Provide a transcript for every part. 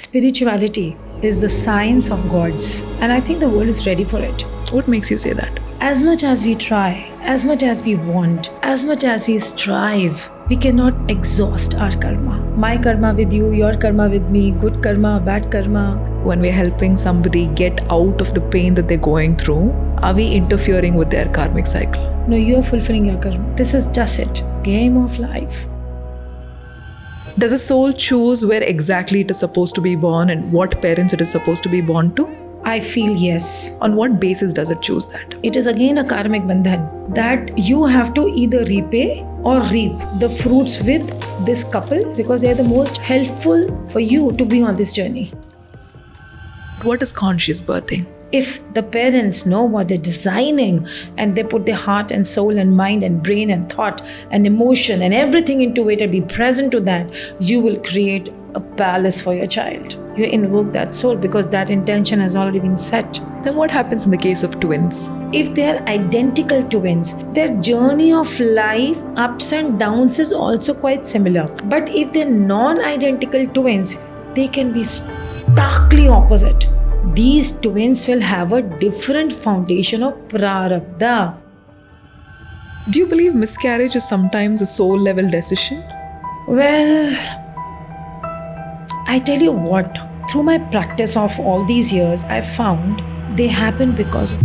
spirituality is the science of gods, and I think the world is ready for it. What makes you say that? As much as we try, as much as we want, as much as we strive, we cannot exhaust our karma. My karma with you, your karma with me, good karma, bad karma. When we're helping somebody get out of the pain that they're going through, are we interfering with their karmic cycle? No, you're fulfilling your karma. This is just it. Game of life. Does a soul choose where exactly it is supposed to be born and what parents it is supposed to be born to? I feel yes. On what basis does it choose that? It is again a karmic bandhan that you have to either repay or reap the fruits with this couple because they are the most helpful for you to be on this journey. What is conscious birthing? If the parents know what they're designing and they put their heart and soul and mind and brain and thought and emotion and everything into it and be present to that, you will create a palace for your child. You invoke that soul because that intention has already been set. Then what happens in the case of twins? If they're identical twins, their journey of life, ups and downs is also quite similar. But if they're non-identical twins, they can be starkly opposite. These twins will have a different foundation of prarabdha. Do you believe miscarriage is sometimes a soul level decision? Well, I tell you what, through my practice of all these years, I found they happen because of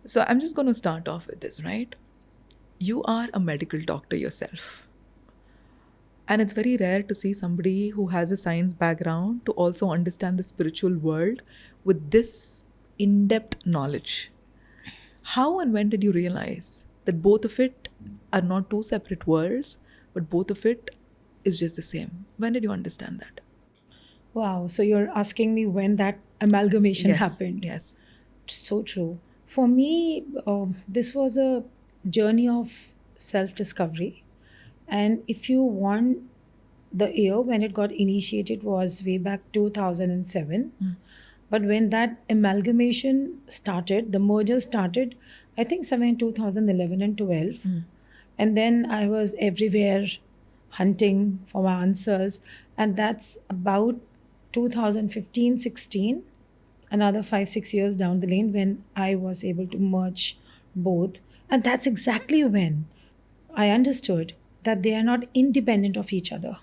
So I'm just going to start off with this, right? You are a medical doctor yourself. And it's very rare to see somebody who has a science background to also understand the spiritual world with this in-depth knowledge. How and when did you realize that both of it are not two separate worlds, but both of it is just the same? When did you understand that? wow, so you're asking me when that amalgamation happened. Yes. So true. For me, this was a journey of self-discovery. And if you want, the year when it got initiated was way back 2007. But when that amalgamation started, the merger started, I think somewhere in 2011 and 12. And then I was everywhere hunting for my answers. And that's about 2015-16. Another 5-6 years down the lane when I was able to merge both. And that's exactly when I understood that they are not independent of each other.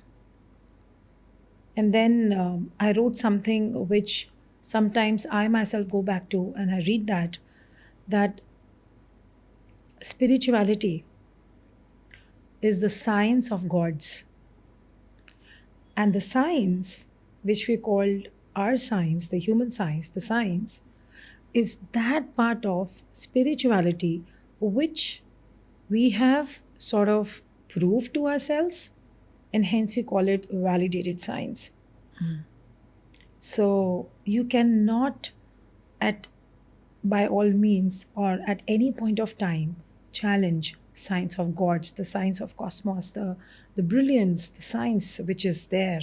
And then I wrote something which sometimes I myself go back to and I read that spirituality is the science of gods. And the science, which we called our science, the human science, the science, is that part of spirituality which we have sort of proved to ourselves, and hence we call it validated science. So you cannot by all means or at any point of time challenge science of gods, the science of cosmos, the brilliance, the science which is there.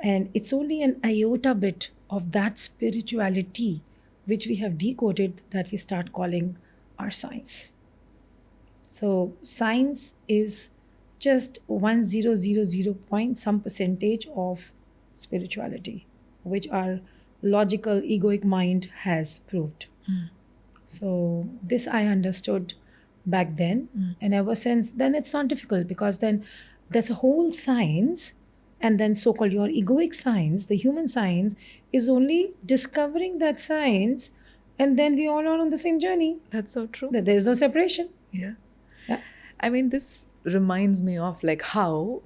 And it's only an iota bit of that spirituality which we have decoded that we start calling our science. So science is just 1000 point some percentage of spirituality, which our logical egoic mind has proved. So this I understood back then. And ever since then it's not difficult because then there's a whole science. And then so-called your egoic science, the human science, is only discovering that science, and then we all are on the same journey. That's so true. That there is no separation. Yeah. Yeah. I mean, this reminds me of like how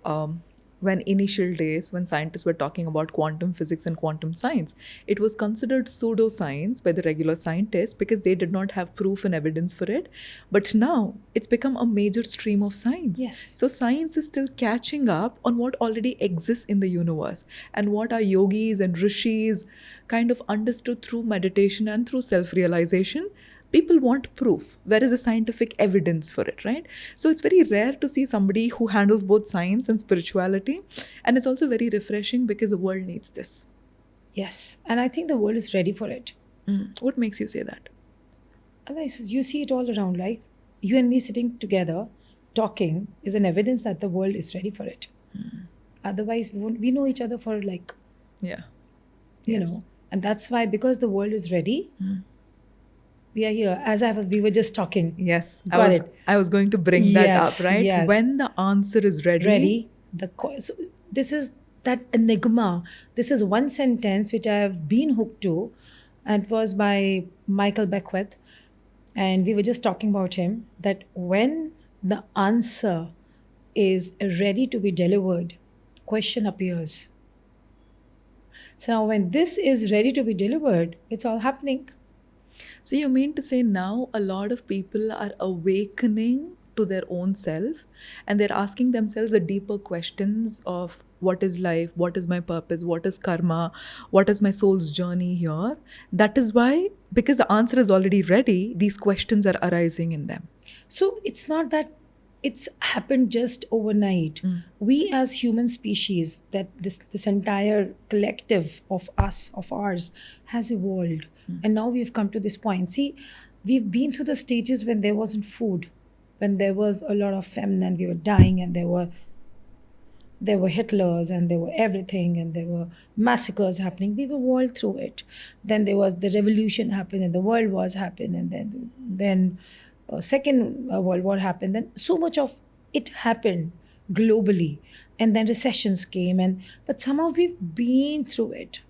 when initial days, when scientists were talking about quantum physics and quantum science, it was considered pseudoscience by the regular scientists because they did not have proof and evidence for it. But now it's become a major stream of science. Yes. So science is still catching up on what already exists in the universe and what our yogis and rishis kind of understood through meditation and through self-realization. people want proof. Where is the scientific evidence for it, right? So it's very rare to see somebody who handles both science and spirituality. And it's also very refreshing because the world needs this. Yes. And I think the world is ready for it. What makes you say that? Otherwise, you see it all around, like you and me sitting together talking is an evidence that the world is ready for it. Otherwise, we know each other for like, Yeah. you Yes. know, and that's why, because the world is ready, we are here. We were just talking. Yes. Got it. I was going to bring that up, Yes, right? yes. When the answer is ready. So this is that enigma. This is one sentence which I have been hooked to, and it was by Michael Beckwith. And we were just talking about him, that when the answer is ready to be delivered, question appears. So now, when this is ready to be delivered, it's all happening. So you mean to say now a lot of people are awakening to their own self, and they're asking themselves the deeper questions of what is life, what is my purpose, what is karma, what is my soul's journey here. That is why, because the answer is already ready, these questions are arising in them. So it's not that it's happened just overnight. We as human species, that this entire collective of us, of ours, has evolved. And now we've come to this point. See, we've been through the stages when there wasn't food, when there was a lot of famine and we were dying, and there were Hitlers and there were everything, and there were massacres happening. We were all through it. Then there was the revolution happened and the world wars happened, and then Second World War happened. Then so much of it happened globally, and then recessions came, but somehow we've been through it,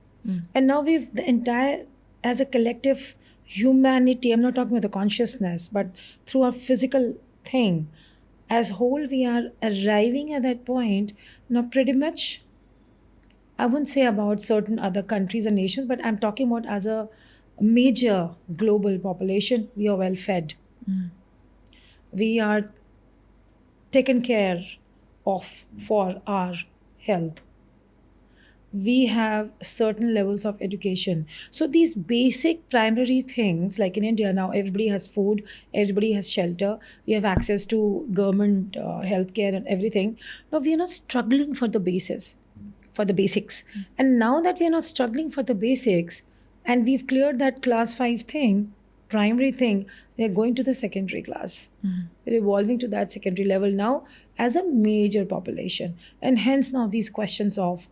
and now we've the entire, as a collective humanity. I'm not talking about the consciousness, but through our physical thing, as whole, we are arriving at that point now. Pretty much, I wouldn't say about certain other countries and nations, but I'm talking about as a major global population. We are well fed. We are taken care of for our health. We have certain levels of education. So these basic primary things, like in India now, everybody has food, everybody has shelter, we have access to government healthcare and everything. Now we are not struggling for the basis, for the basics. And now that we are not struggling for the basics, and we've cleared that class 5 thing, primary thing, we are going to the secondary class. We're evolving to that secondary level now as a major population. And hence now these questions of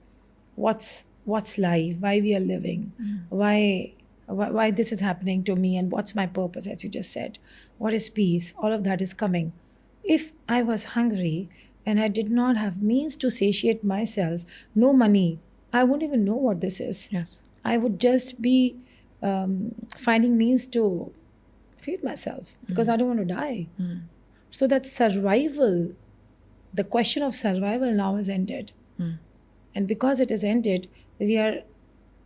what's life, why we are living, why this is happening to me, and what's my purpose, as you just said, what is peace, all of that is coming. If I was hungry and I did not have means to satiate myself, no money, I wouldn't even know what this is. Yes. I would just be finding means to feed myself because I don't want to die. So that survival, the question of survival now has ended. And because it has ended, we are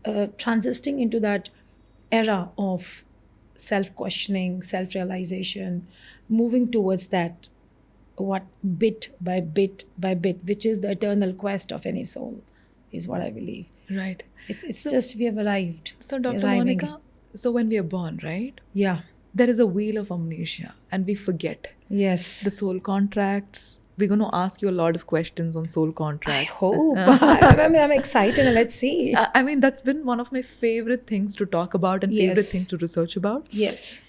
transiting into that era of self-questioning, self-realization, moving towards that, what bit by bit by bit, which is the eternal quest of any soul, is what I believe. Right. It's just we have arrived. So, Dr. Arriving. Monica, so when we are born, right? Yeah. There is a wheel of amnesia and we forget. Yes. The soul contracts. We're going to ask you a lot of questions on soul I contracts. hope. I'm excited, and let's see. I mean, that's been one of my favorite things to talk about and favorite Yes. things to research about. Yes.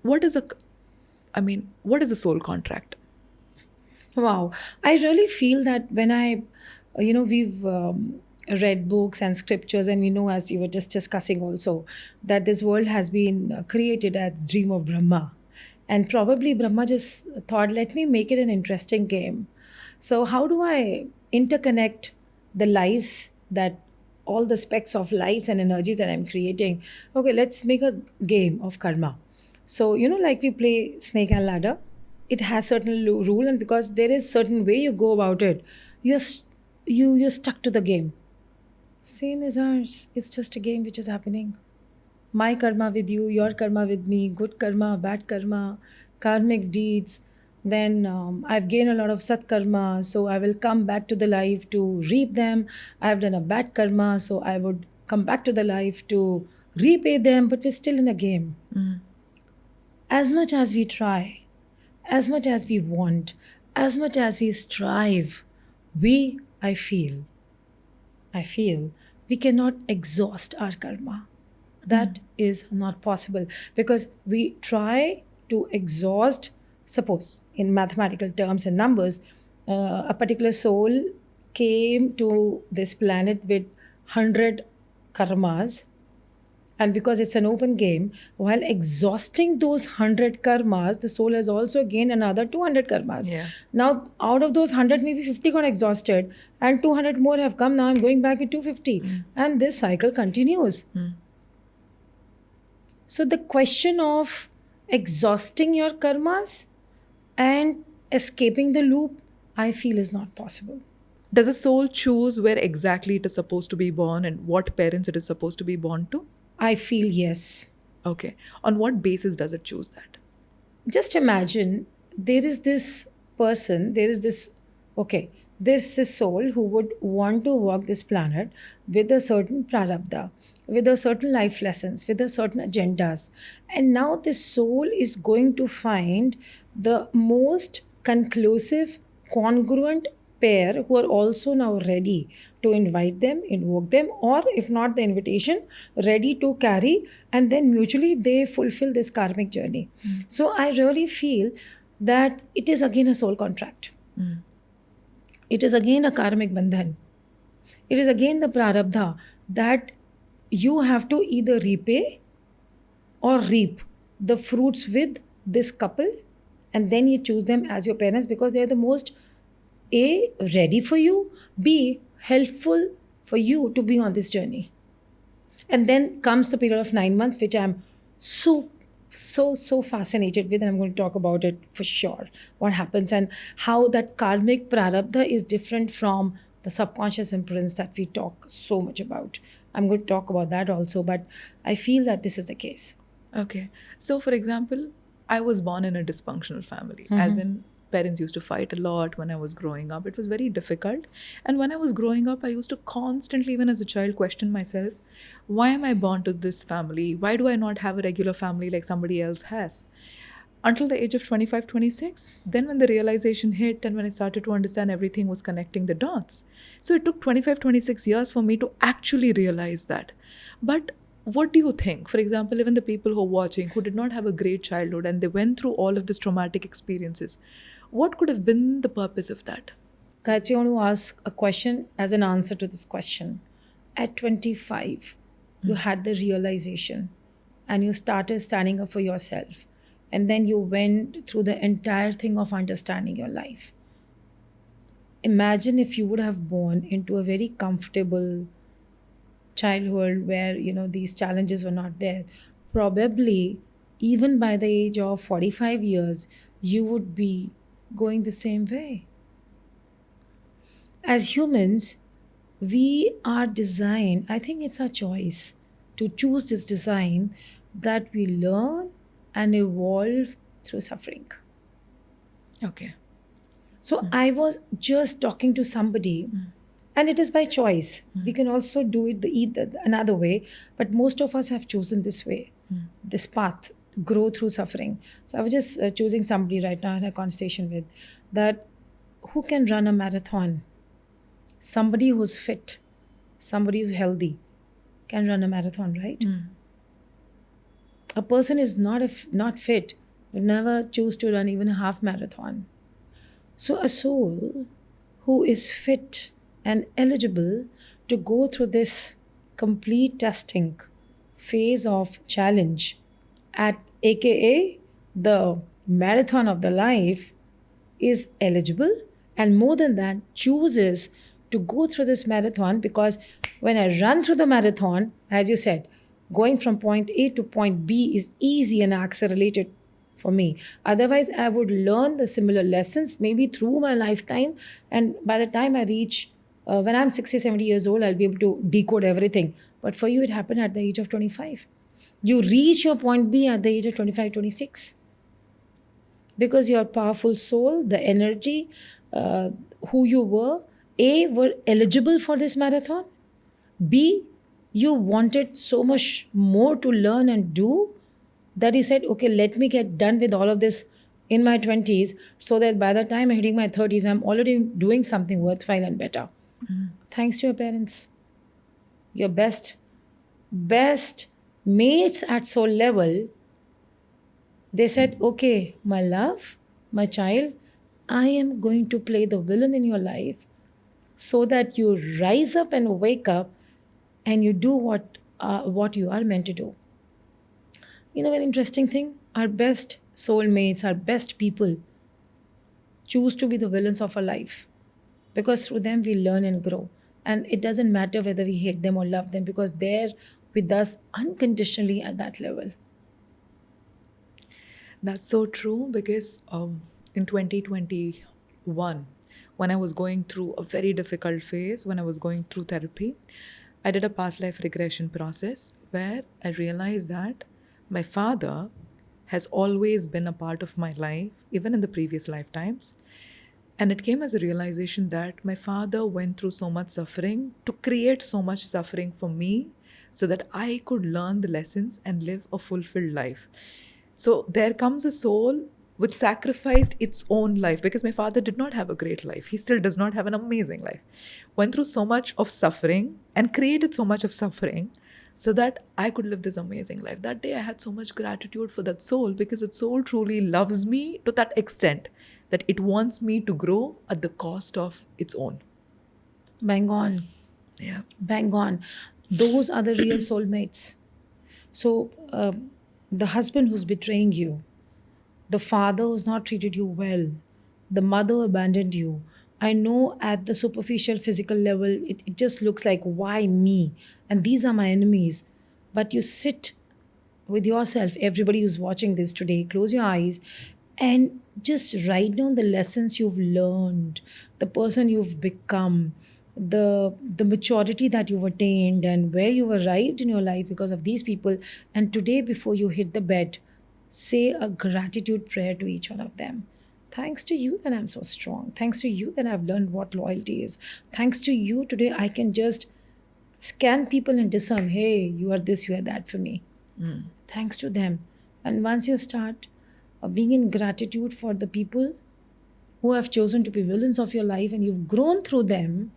What is a soul contract? Wow. I really feel that when we've read books and scriptures, and we know, as you were just discussing also, that this world has been created as dream of Brahma. And probably Brahma just thought, let me make it an interesting game. So how do I interconnect the lives, that all the specks of lives and energies that I'm creating? Okay, let's make a game of karma. So, like we play snake and ladder, it has certain rule, and because there is certain way you go about it, you're stuck to the game. Same as ours. It's just a game which is happening. My karma with you, your karma with me, good karma, bad karma, karmic deeds. Then I've gained a lot of sat karma, so I will come back to the life to reap them. I've done a bad karma, so I would come back to the life to repay them, but we're still in a game. As much as we try, as much as we want, as much as we strive, we, I feel, we cannot exhaust our karma. That is not possible because we try to exhaust, suppose in mathematical terms and numbers, a particular soul came to this planet with 100 karmas, and because it's an open game, while exhausting those 100 karmas, the soul has also gained another 200 karmas. Yeah. Now, out of those 100, maybe 50 got exhausted, and 200 more have come. Now I'm going back with 250. And this cycle continues. So, the question of exhausting your karmas and escaping the loop, I feel, is not possible. Does a soul choose where exactly it is supposed to be born and what parents it is supposed to be born to? I feel yes. Okay. On what basis does it choose that? Just imagine there is this person, there is this, okay, this soul who would want to walk this planet with a certain prarabdha, with a certain life lessons, with a certain agendas. And now this soul is going to find the most conclusive, congruent pair who are also now ready to invite them, invoke them, or if not the invitation, ready to carry, and then mutually they fulfill this karmic journey. So I really feel that it is again a soul contract. It is again a karmic bandhan. It is again the prarabdha that you have to either repay or reap the fruits with this couple, and then you choose them as your parents because they are the most A, ready for you, B, helpful for you to be on this journey. And then comes the period of 9 months, which I'm so fascinated with, and I'm going to talk about it for sure. What happens and how that karmic prarabdha is different from the subconscious imprints that we talk so much about. I'm going to talk about that also, but I feel that this is the case. Okay. So, for example, I was born in a dysfunctional family, as in parents used to fight a lot when I was growing up. It was very difficult. And when I was growing up, I used to constantly, even as a child, question myself, why am I born to this family? Why do I not have a regular family like somebody else has? Until the age of 25, 26, then when the realization hit and when I started to understand everything was connecting the dots. So it took 25, 26 years for me to actually realize that. But what do you think? For example, even the people who are watching who did not have a great childhood and they went through all of these traumatic experiences, what could have been the purpose of that? Gayatri, I want to ask a question as an answer to this question. At 25, you had the realization and you started standing up for yourself. And then you went through the entire thing of understanding your life. Imagine if you would have born into a very comfortable childhood where these challenges were not there. Probably even by the age of 45 years you would be going the same way. As humans, we are designed, I think it's our choice to choose this design, that we learn and evolve through suffering. Okay. So I was just talking to somebody, and it is by choice. We can also do it another way, but most of us have chosen this way, this path, grow through suffering. So I was just choosing somebody right now in a conversation with that who can run a marathon. Somebody who's fit, somebody who's healthy can run a marathon, right? A person is not fit would never choose to run even a half marathon. So a soul who is fit and eligible to go through this complete testing phase of challenge at aka the marathon of the life is eligible, and more than that chooses to go through this marathon, because when I run through the marathon, as you said, going from point A to point B is easy and accelerated for me. Otherwise, I would learn the similar lessons maybe through my lifetime, and by the time I reach when I'm 60, 70 years old, I'll be able to decode everything. But for you, it happened at the age of 25. You reach your point B at the age of 25, 26. Because your powerful soul, the energy, who you were, A, were eligible for this marathon. B, you wanted so much more to learn and do that he said, okay, let me get done with all of this in my 20s so that by the time I'm hitting my 30s, I'm already doing something worthwhile and better. Thanks to your parents, your best mates at soul level. They said, okay, my love, my child, I am going to play the villain in your life so that you rise up and wake up and you do what you are meant to do. You know, an interesting thing, our best soulmates, our best people choose to be the villains of our life because through them we learn and grow. And it doesn't matter whether we hate them or love them because they're with us unconditionally at that level. That's so true because in 2021, when I was going through a very difficult phase, when I was going through therapy, I did a past life regression process where I realized that my father has always been a part of my life, even in the previous lifetimes. And it came as a realization that my father went through so much suffering to create so much suffering for me so that I could learn the lessons and live a fulfilled life. So there comes a soul which sacrificed its own life because my father did not have a great life. He still does not have an amazing life. Went through so much of suffering and created so much of suffering so that I could live this amazing life. That day I had so much gratitude for that soul because that soul truly loves me to that extent that it wants me to grow at the cost of its own. Bang on. Yeah. Bang on. Those are the real soulmates. So, the husband who's betraying you, the father who's not treated you well, the mother abandoned you. I know at the superficial physical level, it just looks like, why me? And these are my enemies. But you sit with yourself, everybody who's watching this today, close your eyes and just write down the lessons you've learned, the person you've become, the maturity that you've attained and where you've arrived in your life because of these people. And today, before you hit the bed, say a gratitude prayer to each one of them. Thanks to you that I'm so strong. Thanks to you that I've learned what loyalty is. Thanks to you today I can just scan people and discern, hey, you are this, you are that for me. Thanks to them. And once you start being in gratitude for the people who have chosen to be villains of your life and you've grown through them,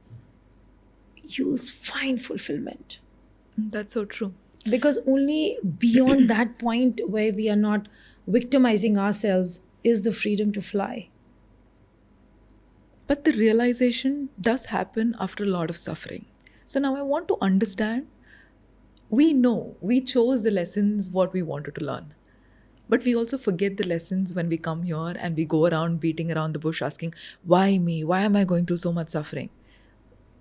you'll find fulfillment. That's so true. Because only beyond that point where we are not victimizing ourselves is the freedom to fly. But the realization does happen after a lot of suffering. So now I want to understand, we know we chose the lessons what we wanted to learn. But we also forget the lessons when we come here and we go around beating around the bush asking, why me? Why am I going through so much suffering?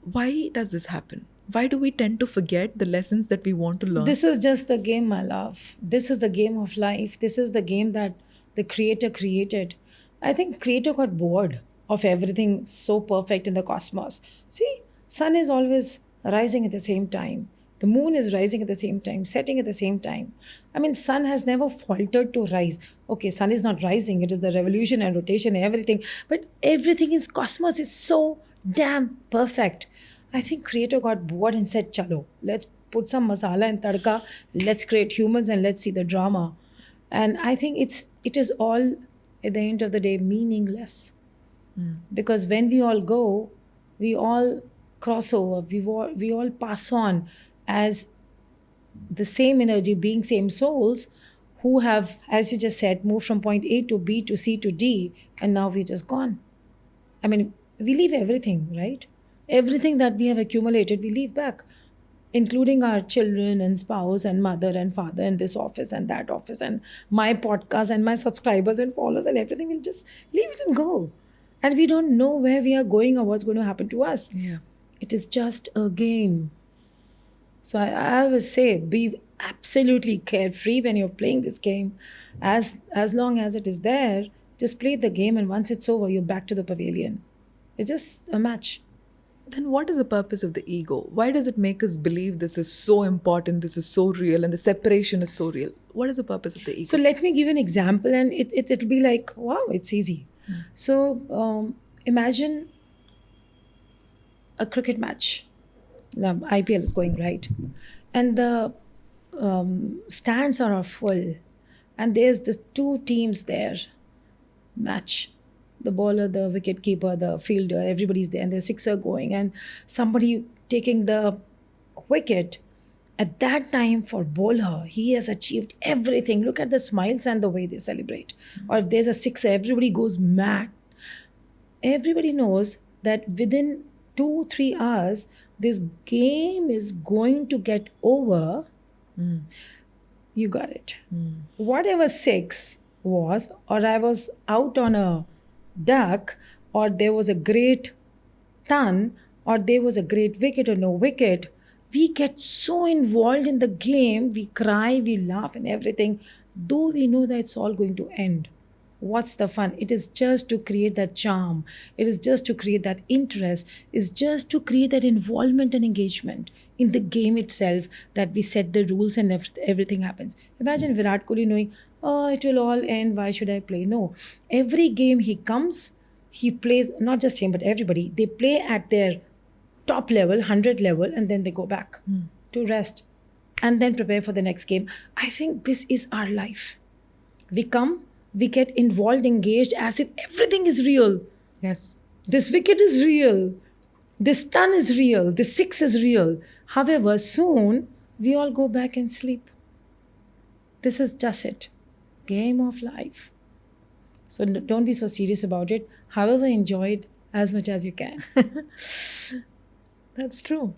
Why does this happen? Why do we tend to forget the lessons that we want to learn? This is just the game, my love. This is the game of life. This is the game that the creator created. I think creator got bored of everything so perfect in the cosmos. See, sun is always rising at the same time. The moon is rising at the same time, setting at the same time. I mean, sun has never faltered to rise. Okay, sun is not rising. It is the revolution and rotation and everything. But everything in cosmos is so damn perfect. I think creator got bored and said, chalo, let's put some masala and tadka, let's create humans and let's see the drama. And I think it is all at the end of the day meaningless. Because when we all go, we all cross over, we all pass on as the same energy, being same souls who have, as you just said, moved from point A to B to C to D, and now we're just gone. I mean, we leave everything, right? Everything that we have accumulated, we leave back, including our children and spouse and mother and father and this office and that office and my podcast and my subscribers and followers and everything. We'll just leave it and go. And we don't know where we are going or what's going to happen to us. Yeah. It is just a game. So I always say, be absolutely carefree when you're playing this game. As long as it is there, just play the game, and once it's over, you're back to the pavilion. It's just a match. Then what is the purpose of the ego? Why does it make us believe this is so important, this is so real, and the separation is so real? What is the purpose of the ego? So let me give you an example, and it'll be like, wow, it's easy. So imagine a cricket match. The IPL is going right, and the stands are full. and there's the two teams there match. The bowler, the wicket keeper, the fielder, everybody's there, and there's sixer going, and somebody taking the wicket. At that time, for bowler, he has achieved everything. Look at the smiles and the way they celebrate. Or if there's a sixer, everybody goes mad. Everybody knows that within 2 3 hours, this game is going to get over. You got it. Whatever six was, or I was out on a duck, or there was a great ton, or there was a great wicket or no wicket, we get so involved in the game, we cry, we laugh, and everything, though we know that it's all going to end. What's the fun? It is just to create that charm. It is just to create that interest. It's just to create that involvement and engagement in the game itself, that we set the rules and everything happens. Imagine Virat Kohli knowing, oh, it will all end. Why should I play? No. Every game he comes, he plays, not just him, but everybody. They play at their top level, 100 level, and then they go back to rest and then prepare for the next game. I think this is our life. We come, we get involved, engaged as if everything is real. Yes. This wicket is real. This ton is real. This six is real. However, soon we all go back and sleep. This is just it. Game of life. So don't be so serious about it. However, enjoy it as much as you can. That's true.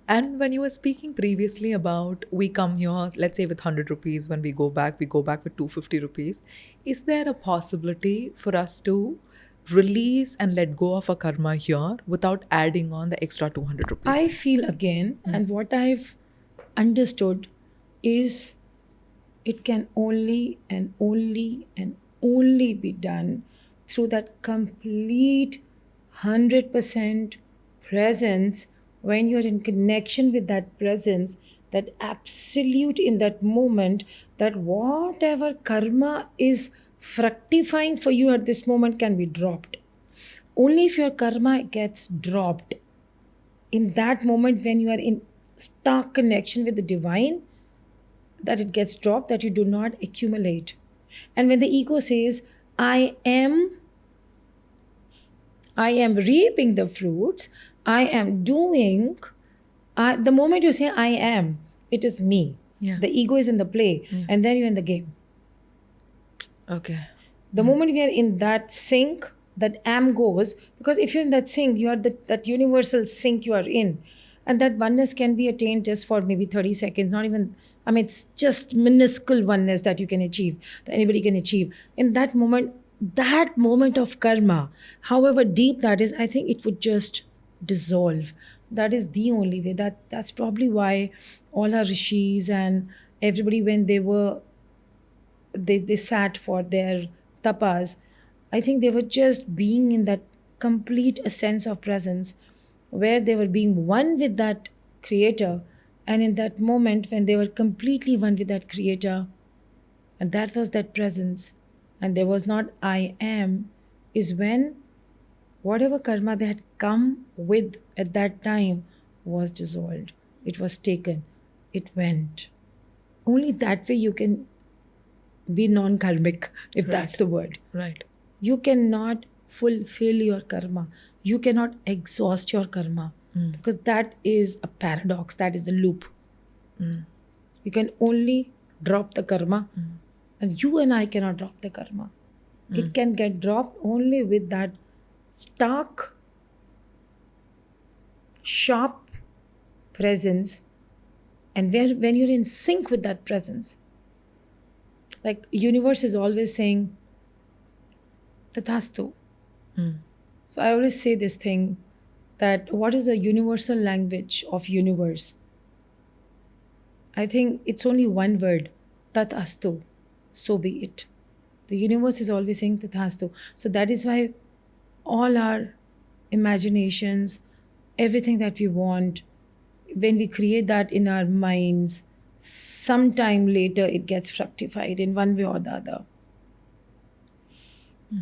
And when you were speaking previously about we come here, let's say with 100 rupees, when we go back with 250 rupees. Is there a possibility for us to release and let go of a karma here without adding on the extra 200 rupees? I feel again, and what I've understood is it can only and only and only be done through that complete 100% presence. When you're in connection with that presence, that absolute in that moment, that whatever karma is fructifying for you at this moment can be dropped. Only if your karma gets dropped in that moment, when you are in stark connection with the divine, that it gets dropped, that you do not accumulate. And when the ego says, I am reaping the fruits, I am doing, the moment you say I am, it is me. Yeah. The ego is in the play, and then you're in the game. Okay. The moment we are in that sync, that am goes, because if you're in that sync, you are that universal sync you are in. And that oneness can be attained just for maybe 30 seconds, not even, I mean, it's just minuscule oneness that you can achieve, that anybody can achieve. In that moment of karma, however deep that is, I think it would just dissolve. That is the only way. That's probably why all our rishis and everybody, when they sat for their tapas, I think they were just being in that complete sense of presence, where they were being one with that creator. And in that moment, when they were completely one with that creator, and that was that presence, and there was not I am, is when whatever karma they had come with at that time was dissolved. It was taken. It went. Only that way you can be non-karmic, if that's the word. Right. You cannot fulfill your karma. You cannot exhaust your karma, because that is a paradox. That is a loop. You can only drop the karma, and you and I cannot drop the karma. It can get dropped only with that stark, sharp presence, and when you're in sync with that presence. Like universe is always saying, Tathastu. So I always say this thing, that what is the universal language of universe? I think it's only one word, Tathastu. So be it. The universe is always saying Tathastu. So that is why all our imaginations, everything that we want, when we create that in our minds, sometime later it gets fructified in one way or the other.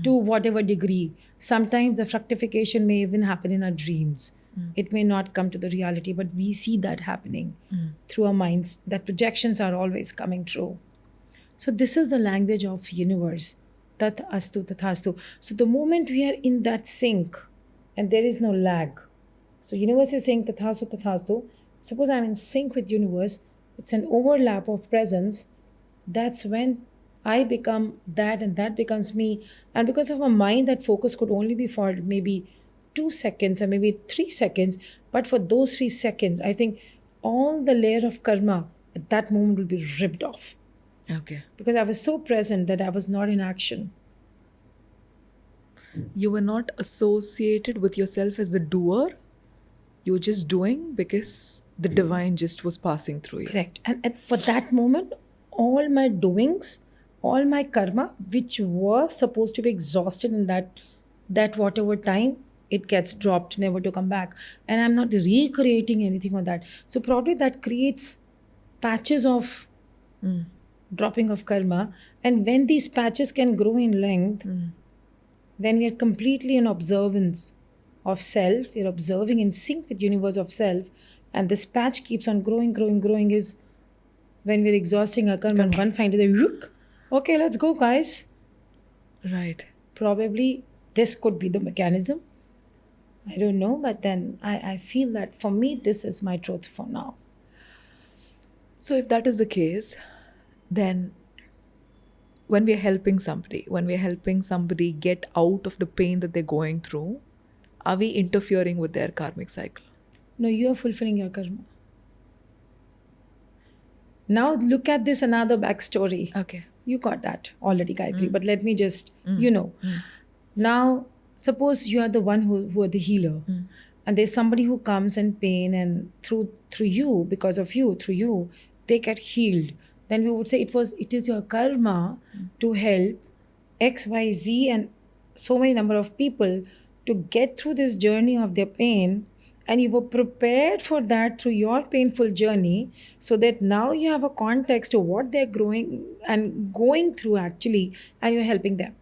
To whatever degree. Sometimes the fructification may even happen in our dreams. It may not come to the reality, but we see that happening through our minds. That projections are always coming true. So this is the language of universe. Tat astu tathastu. So the moment we are in that sync and there is no lag. So universe is saying tathastu tathastu. Suppose I'm in sync with universe, it's an overlap of presence. That's when I become that and that becomes me. And because of my mind, that focus could only be for maybe 2 seconds or maybe 3 seconds. But for those 3 seconds, I think all the layer of karma at that moment will be ripped off. Okay. Because I was so present that I was not in action. You were not associated with yourself as a doer. You were just doing because the divine just was passing through you. Correct. And for that moment, all my doings, all my karma, which was supposed to be exhausted in that whatever time, it gets dropped, never to come back. And I'm not recreating anything on that. So probably that creates patches of dropping of karma. And when these patches can grow in length, when we are completely in observance of self, we're observing in sync with universe of self, and this patch keeps on growing, growing, growing, is when we're exhausting our karma and one finds a rook. Okay, let's go, guys. Right. Probably this could be the mechanism. I don't know, but then I feel that for me, this is my truth for now. So if that is the case, then when we're helping somebody get out of the pain that they're going through, are we interfering with their karmic cycle? No, you are fulfilling your karma. Now look at this another backstory. Okay. You got that already, Gayatri, but let me just, Now, suppose you are the one who are the healer, and there's somebody who comes in pain, and through you, because of you, through you, they get healed. Then we would say it is your karma to help X, Y, Z, and so many number of people to get through this journey of their pain, and you were prepared for that through your painful journey, so that now you have a context to what they're growing and going through actually, and you're helping them.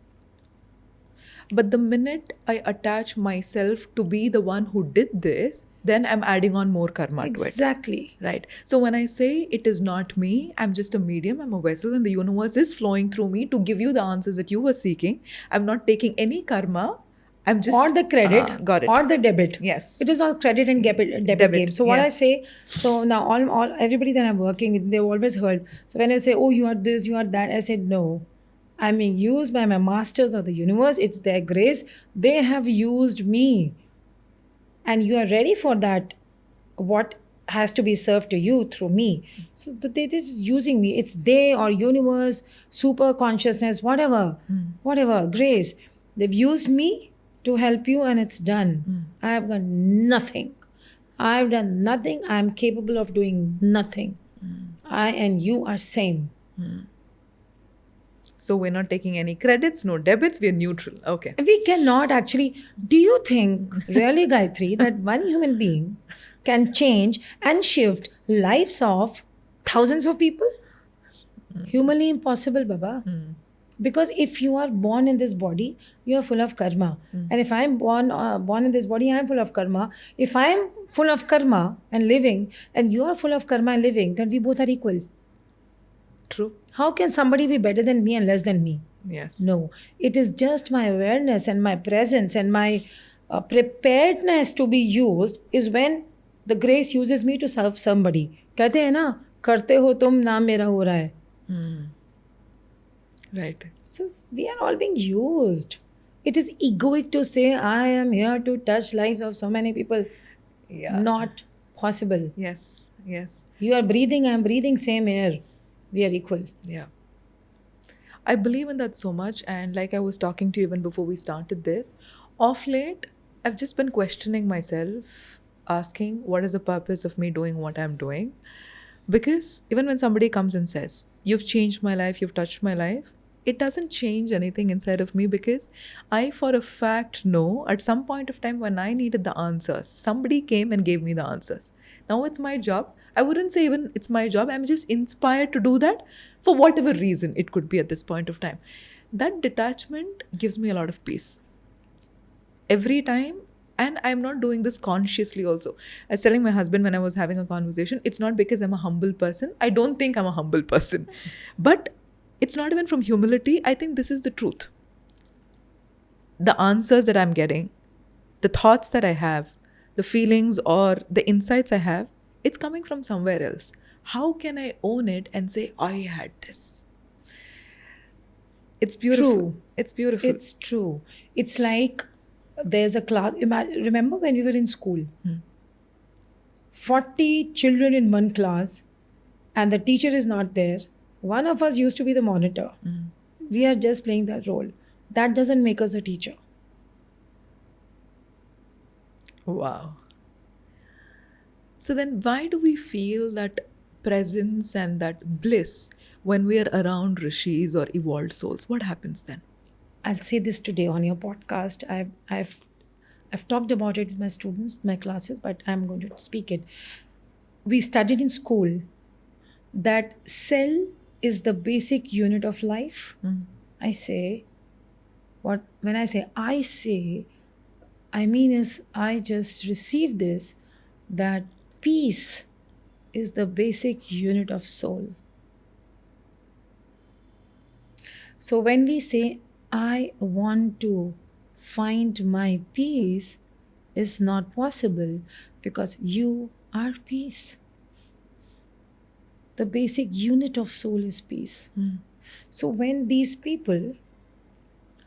But the minute I attach myself to be the one who did this, then I'm adding on more karma to it. Exactly. Right. So when I say it is not me, I'm just a medium, I'm a vessel, and the universe is flowing through me to give you the answers that you were seeking. I'm not taking any karma. I'm just Or the credit, got it. or the debit. Yes. It is all credit and debit game. So what I say, so now all everybody that I'm working with, they've always heard. So when I say, oh, you are this, you are that, I said no. I'm being used by my masters of the universe. It's their grace. They have used me. And you are ready for that. What has to be served to you through me. So they're just using me. It's they or universe, super consciousness, whatever, grace. They've used me to help you, and it's done. I have done nothing. I've done nothing. I'm capable of doing nothing. I and you are same. So we're not taking any credits, no debits, we're neutral. Okay. We cannot actually. Do you think, really, Gayatri, that one human being can change and shift lives of thousands of people? Humanly impossible, Baba. Because if you are born in this body, you are full of karma. And if I'm born in this body, I'm full of karma. If I'm full of karma and living, and you are full of karma and living, then we both are equal. True. How can somebody be better than me and less than me? Yes. No. It is just my awareness and my presence and my preparedness to be used is when the grace uses me to serve somebody. कहते हैं ना, करते हो तुम, नाम मेरा हो रहा है. Right. So we are all being used. It is egoic to say, I am here to touch lives of so many people. Yeah. Not possible. Yes. Yes. You are breathing, I am breathing, same air. We are equal. Yeah. I believe in that so much. And like I was talking to you even before we started this, of late, I've just been questioning myself, asking what is the purpose of me doing what I'm doing? Because even when somebody comes and says, you've changed my life, you've touched my life, it doesn't change anything inside of me, because I for a fact know at some point of time when I needed the answers, somebody came and gave me the answers. Now it's my job. I wouldn't say even it's my job. I'm just inspired to do that for whatever reason it could be at this point of time. That detachment gives me a lot of peace. Every time, and I'm not doing this consciously also. I was telling my husband when I was having a conversation, it's not because I'm a humble person. I don't think I'm a humble person. But It's not even from humility. I think this is the truth. The answers that I'm getting, the thoughts that I have, the feelings or the insights I have, it's coming from somewhere else. How can I own it and say, I had this? It's beautiful. True. It's beautiful. It's true. It's like there's a class. Remember when we were in school? 40 children in one class, and the teacher is not there. One of us used to be the monitor. We are just playing that role. That doesn't make us a teacher. Wow. So then, why do we feel that presence and that bliss when we are around rishis or evolved souls? What happens then? I'll say this today on your podcast. I've talked about it with my students, my classes, but I'm going to speak it. We studied in school that cell is the basic unit of life. I say, when I say, I mean is I just received this, that peace is the basic unit of soul. So when we say, I want to find my peace, is not possible because you are peace. The basic unit of soul is peace. So when these people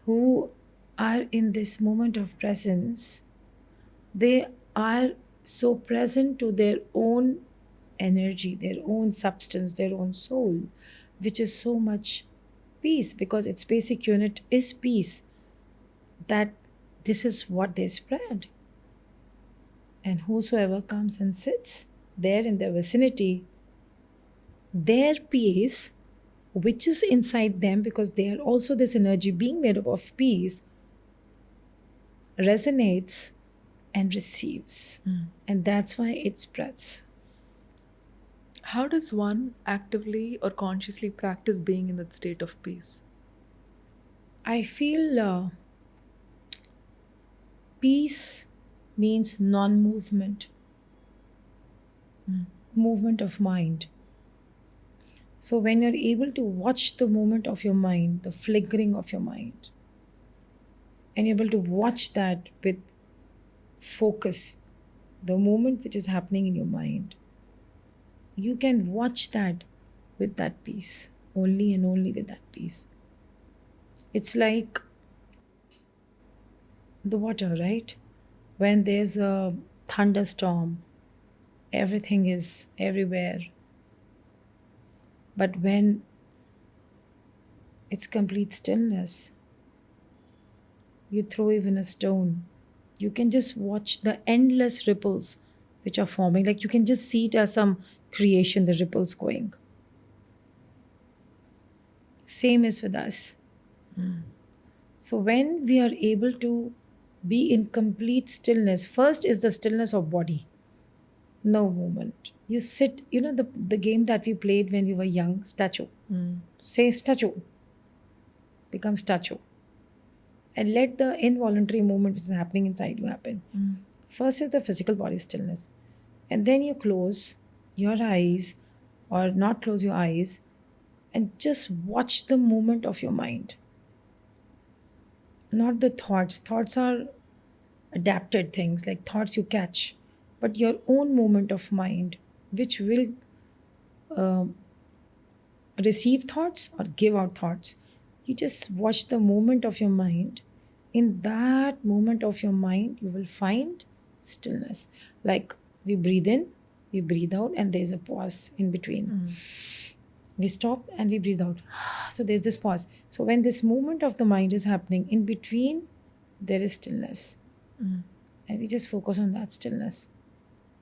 who are in this moment of presence, they are so present to their own energy, their own substance, their own soul, which is so much peace because its basic unit is peace, that this is what they spread. And whosoever comes and sits there in their vicinity, their peace, which is inside them because they are also this energy being made up of peace, resonates and receives. And that's why it spreads. How does one actively or consciously practice being in that state of peace? I feel peace means non movement, movement of mind. So when you're able to watch the movement of your mind, the flickering of your mind, and you're able to watch that with focus, the movement which is happening in your mind, you can watch that with that peace, only and only with that peace. It's like the water, right? When there's a thunderstorm, everything is everywhere. But when it's complete stillness, you throw even a stone, you can just watch the endless ripples which are forming. Like you can just see it as some creation, the ripples going. Same is with us. So when we are able to be in complete stillness, first is the stillness of body, no movement. You sit, the game that we played when we were young, statue. Say statue, become statue. And let the involuntary movement which is happening inside you happen. First is the physical body stillness. And then you close your eyes or not close your eyes and just watch the movement of your mind. Not the thoughts. Thoughts are adapted things, like thoughts you catch, but your own movement of mind, which will receive thoughts or give out thoughts. You just watch the movement of your mind. In that moment of your mind, you will find stillness. Like we breathe in, we breathe out, and there's a pause in between. We stop and we breathe out. So there's this pause. So when this movement of the mind is happening, in between, there is stillness. And we just focus on that stillness.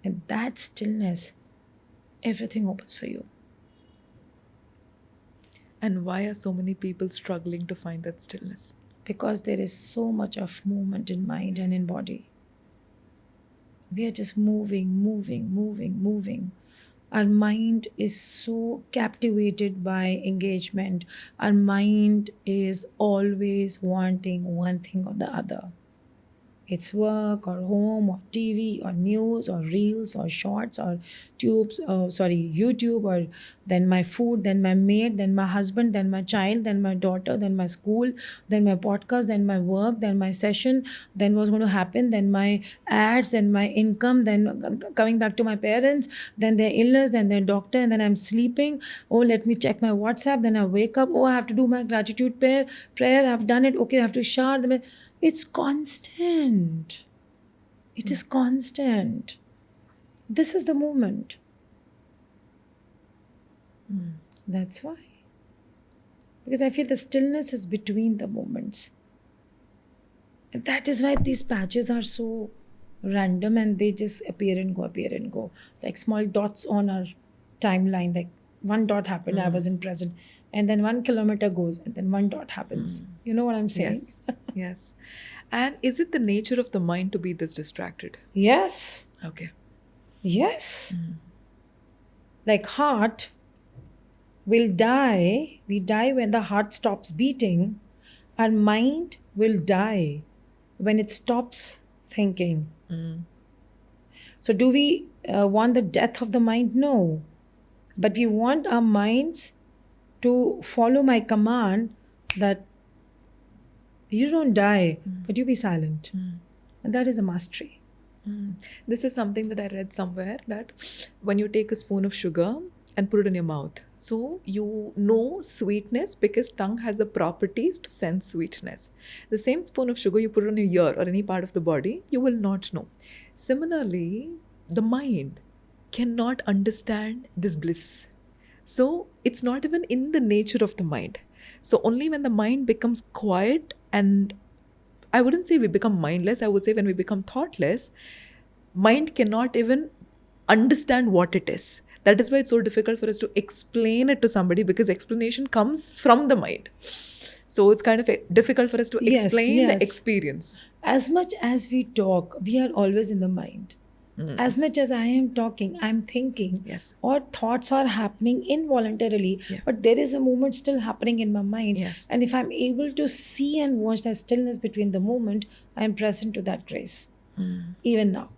And that stillness, everything opens for you. And why are so many people struggling to find that stillness? Because there is so much of movement in mind and in body. We are just moving. Our mind is so captivated by engagement. Our mind is always wanting one thing or the other. It's work or home or TV or news or reels or shorts or YouTube, or then my food, then my maid, then my husband, then my child, then my daughter, then my school, then my podcast, then my work, then my session, then what's going to happen, then my ads, then my income, then coming back to my parents, then their illness, then their doctor, and then I'm sleeping. Oh, let me check my WhatsApp. Then I wake up. Oh, I have to do my gratitude prayer. I've done it. Okay, I have to shower. It's constant. It is constant. This is the moment. That's why. Because I feel the stillness is between the moments. And that is why these patches are so random and they just appear and go. Like small dots on our timeline. Like one dot happened, I wasn't present. And then 1 kilometer goes, and then one dot happens. You know what I'm saying? Yes. Yes. And is it the nature of the mind to be this distracted? Yes. Okay. Yes. Like heart will die. We die when the heart stops beating. Our mind will die when it stops thinking. So do we want the death of the mind? No. But we want our minds to follow my command that you don't die, but you be silent. And that is a mastery. This is something that I read somewhere, that when you take a spoon of sugar and put it in your mouth, so you know sweetness because tongue has the properties to sense sweetness. The same spoon of sugar you put it on your ear or any part of the body, you will not know. Similarly, the mind cannot understand this bliss. So it's not even in the nature of the mind. So only when the mind becomes quiet, and I wouldn't say we become mindless, I would say when we become thoughtless, mind cannot even understand what it is. That is why it's so difficult for us to explain it to somebody, because explanation comes from the mind. So it's kind of difficult for us to Yes, explain the yes. experience. As much as we talk, we are always in the mind. As much as I am talking, I'm thinking, Yes. or thoughts are happening involuntarily, Yeah. but there is a movement still happening in my mind. Yes. And if I'm able to see and watch that stillness between the moment, I'm present to that grace, even now.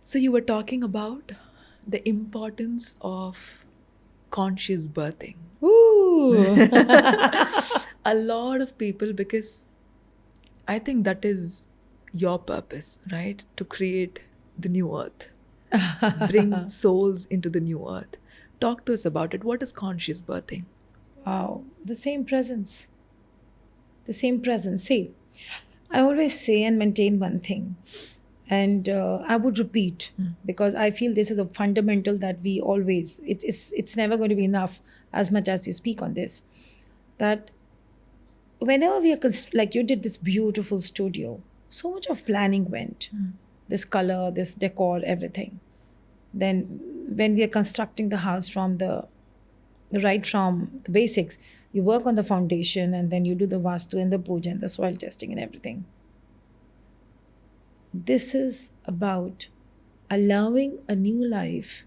So you were talking about the importance of conscious birthing. Ooh. A lot of people, because I think that is your purpose, right? To create the new earth, bring souls into the new earth. Talk to us about it. What is conscious birthing? Wow. The same presence. The same presence. See, I always say and maintain one thing. And I would repeat, because I feel this is a fundamental that we always, it's never going to be enough as much as you speak on this, that whenever we are, like you did this beautiful studio, so much of planning went, this color, this decor, everything. Then when we are constructing the house from right from the basics, you work on the foundation and then you do the vastu and the puja and the soil testing and everything. This is about allowing a new life,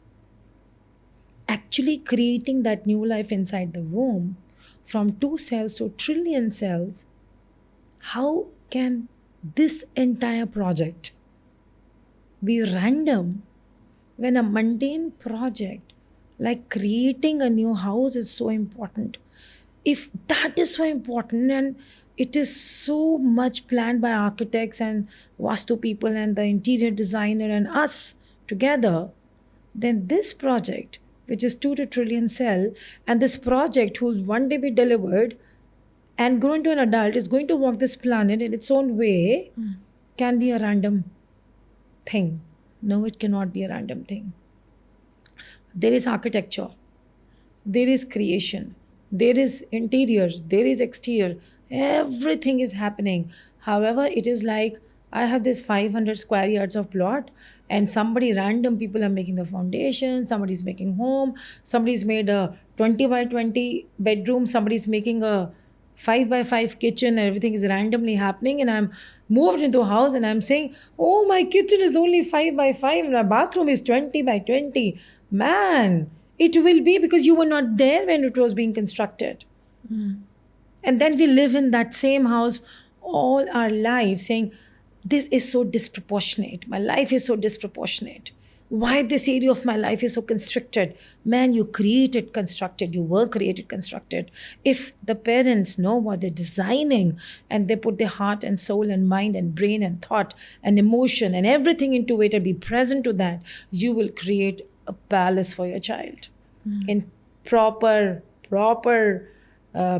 actually creating that new life inside the womb from 2 cells to trillion cells. How can this entire project be random when a mundane project like creating a new house is so important? If that is so important and it is so much planned by architects and vastu people and the interior designer and us together, then this project, which is 2 to trillion cell, and this project who'll one day be delivered and grown to an adult, is going to walk this planet in its own way, can be a random thing. No, it cannot be a random thing. There is architecture, there is creation, there is interior, there is exterior, everything is happening. However, it is like I have this 500 square yards of plot, and somebody random people are making the foundation, somebody's making home, somebody's made a 20 by 20 bedroom, somebody's making a 5 by 5 kitchen, and everything is randomly happening. And I'm moved into a house and I'm saying, oh, my kitchen is only 5 by 5 and my bathroom is 20 by 20. Man, it will be because you were not there when it was being constructed. And then we live in that same house all our life saying, this is so disproportionate. My life is so disproportionate. Why this area of my life is so constricted? Man, you created constructed, you were created constructed. If the parents know what they're designing and they put their heart and soul and mind and brain and thought and emotion and everything into it and be present to that, you will create a palace for your child in proper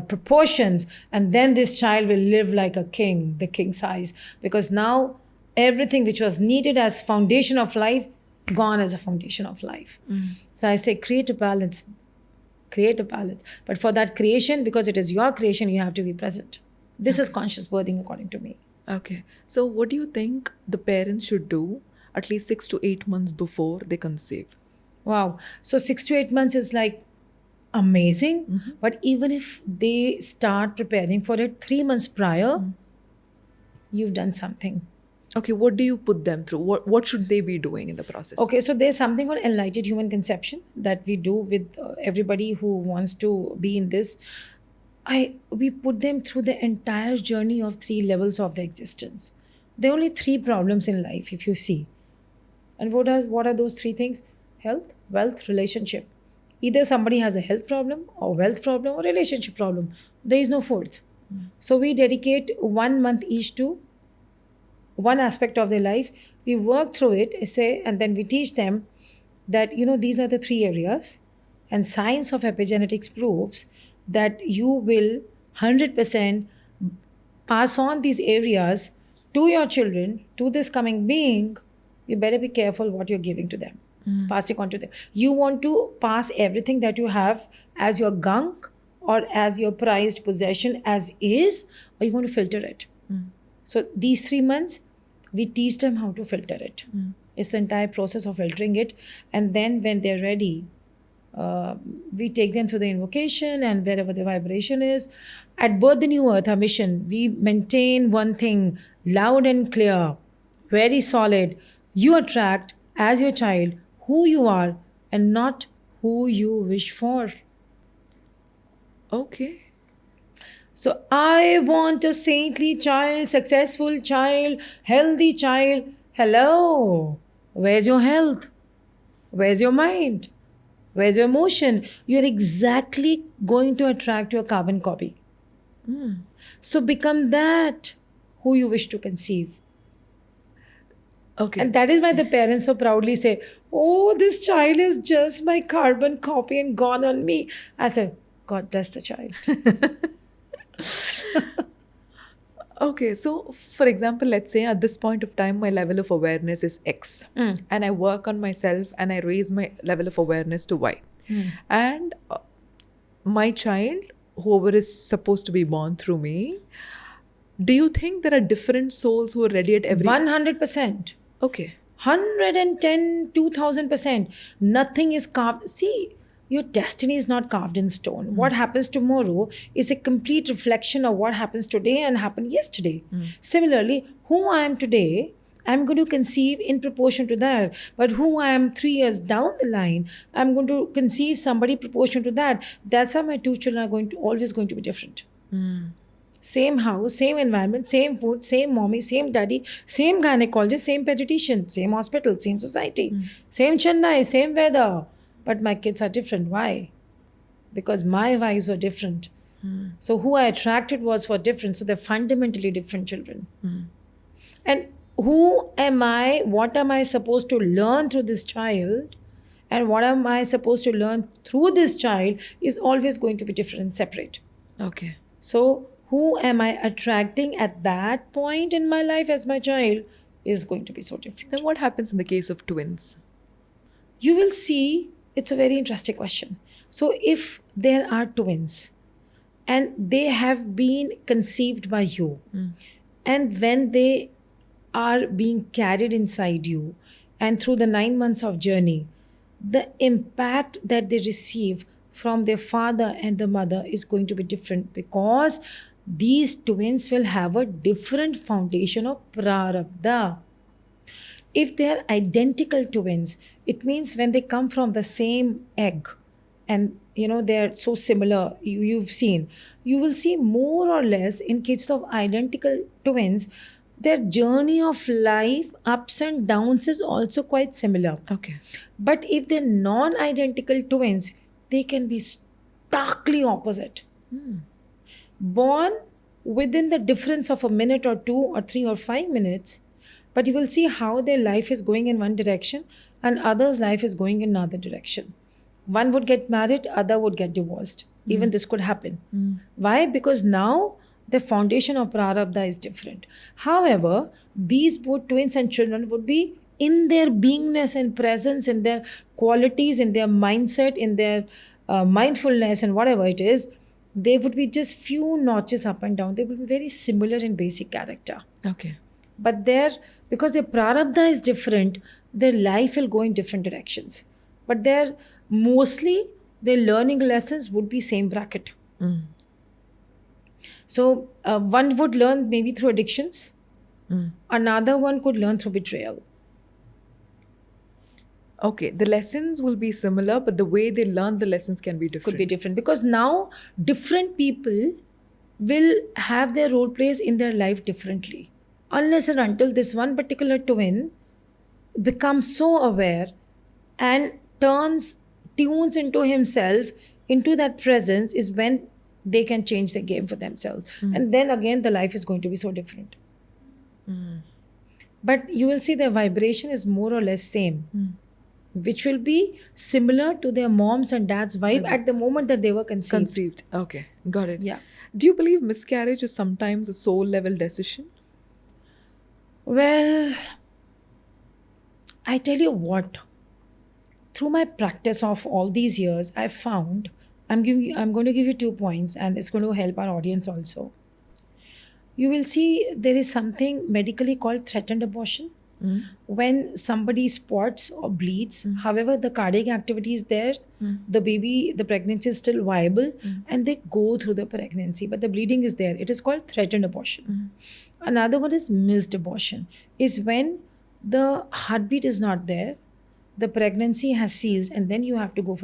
proportions, and then this child will live like a king, the king size, because now everything which was needed as foundation of life gone as a foundation of life. So I say create a balance, but for that creation, because it is your creation, you have to be present. This is conscious birthing according to me. Okay. So, what do you think the parents should do at least 6 to 8 months before they conceive? Wow. So 6 to 8 months is like amazing. But even if they start preparing for it 3 months prior, you've done something. Okay, what do you put them through? What should they be doing in the process? Okay, so there's something called enlightened human conception that we do with everybody who wants to be in this. We put them through the entire journey of 3 levels of the existence. There are only 3 problems in life, if you see. And what are those 3 things? Health, wealth, relationship. Either somebody has a health problem or wealth problem or relationship problem. There is no fourth. So we dedicate 1 month each to one aspect of their life. We work through it, say, and then we teach them that, these are the 3 areas. And science of epigenetics proves that you will 100% pass on these areas to your children, to this coming being. You better be careful what you're giving to them. Pass it on to them. You want to pass everything that you have as your gunk or as your prized possession as is, or you want to filter it. So these 3 months, we teach them how to filter it. It's the entire process of filtering it. And then when they're ready, we take them to the invocation and wherever the vibration is. At Birth the New Earth, our mission, we maintain one thing loud and clear, very solid. You attract as your child who you are and not who you wish for. Okay. So I want a saintly child, successful child, healthy child. Hello. Where's your health? Where's your mind? Where's your emotion? You're exactly going to attract your carbon copy. So become that who you wish to conceive. Okay. And that is why the parents so proudly say, oh, this child is just my carbon copy and gone on me. I said, God bless the child. Okay, so for example, let's say at this point of time, my level of awareness is X, and I work on myself and I raise my level of awareness to Y. And my child, whoever is supposed to be born through me, do you think there are different souls who are ready at every 100%. Okay. 110, 2000%. Nothing is carved. See, your destiny is not carved in stone. What happens tomorrow is a complete reflection of what happens today and happened yesterday. Similarly, who I am today, I'm going to conceive in proportion to that. But who I am 3 years down the line, I'm going to conceive somebody proportional to that. That's how my 2 children are always going to be different. Same house, same environment, same food, same mommy, same daddy, same gynecologist, same pediatrician, same hospital, same society, same Chennai, same weather. But my kids are different. Why? Because my vibes were different. So who I attracted was for different. So they're fundamentally different children. And who am I? What am I supposed to learn through this child? And what am I supposed to learn through this child is always going to be different and separate. Okay. So who am I attracting at that point in my life as my child is going to be so different. Then what happens in the case of twins? You will see, it's a very interesting question. So if there are twins and they have been conceived by you, and when they are being carried inside you and through the 9 months of journey, the impact that they receive from their father and the mother is going to be different, because these twins will have a different foundation of prarabdha. If they are identical twins, it means when they come from the same egg and they're so similar. You've seen, you will see more or less in kids of identical twins, their journey of life, ups and downs, is also quite similar. Okay. But if they're non-identical twins, they can be starkly opposite. Born within the difference of a minute or 2 or 3 or 5 minutes, but you will see how their life is going in one direction and others' life is going in another direction. One would get married, other would get divorced. Even this could happen. Why? Because now the foundation of prarabdha is different. However, these both twins and children would be in their beingness and presence, in their qualities, in their mindset, in their mindfulness and whatever it is, they would be just few notches up and down. They will be very similar in basic character. Okay. But because their prarabdha is different, their life will go in different directions. But mostly their learning lessons would be same bracket. So one would learn maybe through addictions. Another one could learn through betrayal. Okay, the lessons will be similar, but the way they learn the lessons can be different. Could be different, because now different people will have their role plays in their life differently. Unless and until this one particular twin becomes so aware and tunes into himself, into that presence, is when they can change the game for themselves. And then again, the life is going to be so different. But you will see their vibration is more or less same, which will be similar to their mom's and dad's vibe at the moment that they were conceived. Okay, got it. Yeah. Do you believe miscarriage is sometimes a soul level decision? Well, I tell you what, through my practice of all these years, I found, I'm going to give you 2 points, and it's going to help our audience also. You will see there is something medically called threatened abortion. When somebody spots or bleeds, however, the cardiac activity is there, the pregnancy is still viable, and they go through the pregnancy, but the bleeding is there. It is called threatened abortion. Another one is missed abortion, is when the heartbeat is not there, the pregnancy has ceased, and then you have to go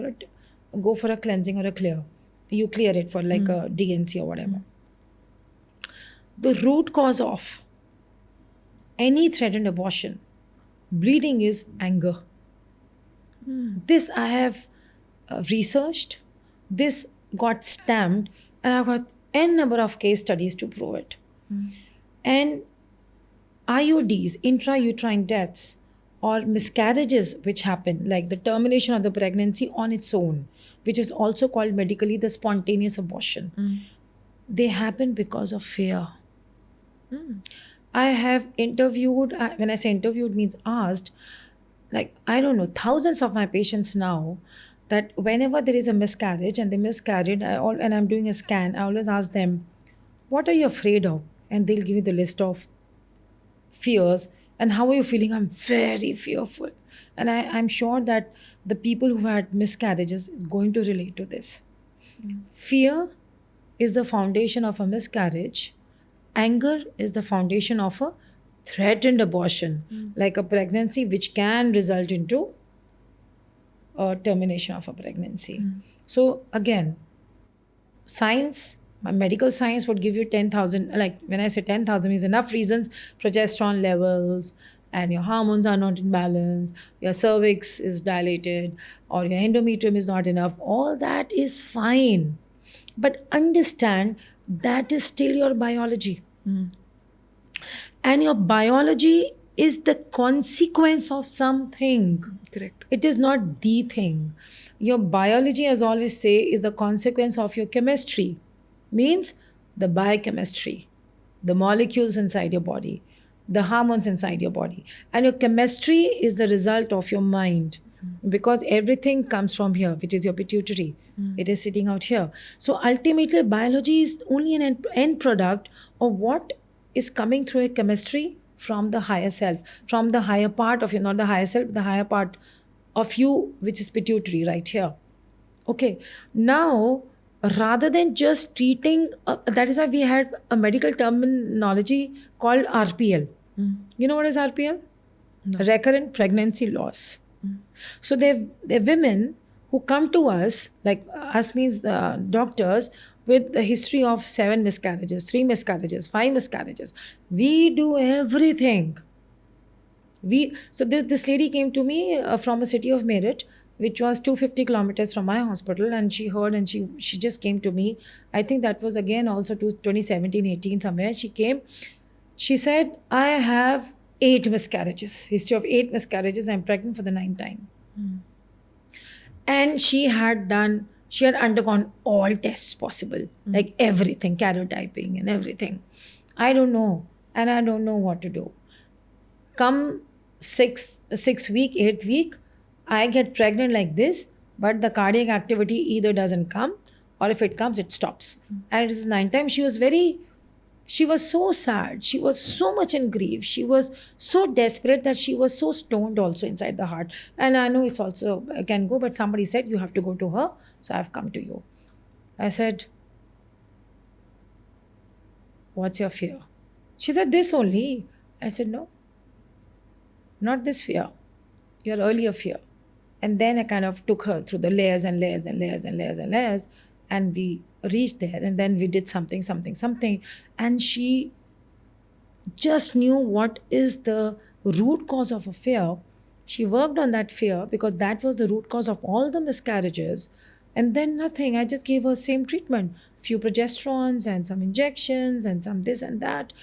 for a cleansing or a clear. You clear it for like a DNC or whatever. The root cause of any threatened abortion, bleeding, is anger. This I have researched, this got stamped, and I've got n number of case studies to prove it. And IUDs, intrauterine deaths, or miscarriages which happen, like the termination of the pregnancy on its own, which is also called medically the spontaneous abortion, they happen because of fear. I have interviewed, when I say interviewed means asked, like, I don't know, thousands of my patients now, that whenever there is a miscarriage and they miscarried, and I'm doing a scan, I always ask them, what are you afraid of? And they'll give you the list of fears. And how are you feeling? I'm very fearful. And I'm sure that the people who had miscarriages is going to relate to this. Fear is the foundation of a miscarriage. Anger is the foundation of a threatened abortion, like a pregnancy which can result into a termination of a pregnancy. So again, science, medical science would give you 10,000, like when I say 10,000 is enough reasons, progesterone levels and your hormones are not in balance, your cervix is dilated, or your endometrium is not enough, all that is fine. But understand that is still your biology. And your biology is the consequence of something. Correct. It is not the thing. Your biology, as I always say, is the consequence of your chemistry. Means the biochemistry, the molecules inside your body, the hormones inside your body. And your chemistry is the result of your mind. Because everything comes from here, which is your pituitary. It is sitting out here. So ultimately, biology is only an end product of what is coming through a chemistry from the higher self, from the higher part of you, not the higher self, the higher part of you, which is pituitary right here. Okay. Now, rather than just treating, that is why we had a medical terminology called RPL. You know what is RPL? No. Recurrent pregnancy loss. So they're women who come to us, like us means the doctors, with the history of 7 miscarriages, 3 miscarriages, 5 miscarriages. We do everything. This lady came to me from a city of Meerut, which was 250 kilometers from my hospital, and she heard, and she just came to me. I think that was again also to 2017, 18 somewhere. She came. She said, I have 8 miscarriages, history of 8 miscarriages. I'm pregnant for the 9th time. And she had undergone all tests possible, like everything, karyotyping and everything. I don't know, and I don't know what to do. Come six week, 8th week, I get pregnant like this, but the cardiac activity either doesn't come, or if it comes, it stops. And it is 9th time. She was so sad. She was so much in grief. She was so desperate that she was so stoned also inside the heart. And I know it's also can go, but somebody said you have to go to her. So I've come to you. I said, what's your fear? She said, this only. I said, no, not this fear. Your earlier fear. And then I kind of took her through the layers and layers and layers and layers and layers. And we reached there, and then we did something. And she just knew what is the root cause of a fear. She worked on that fear because that was the root cause of all the miscarriages. And then nothing. I just gave her same treatment, few progesterones and some injections and some this and that.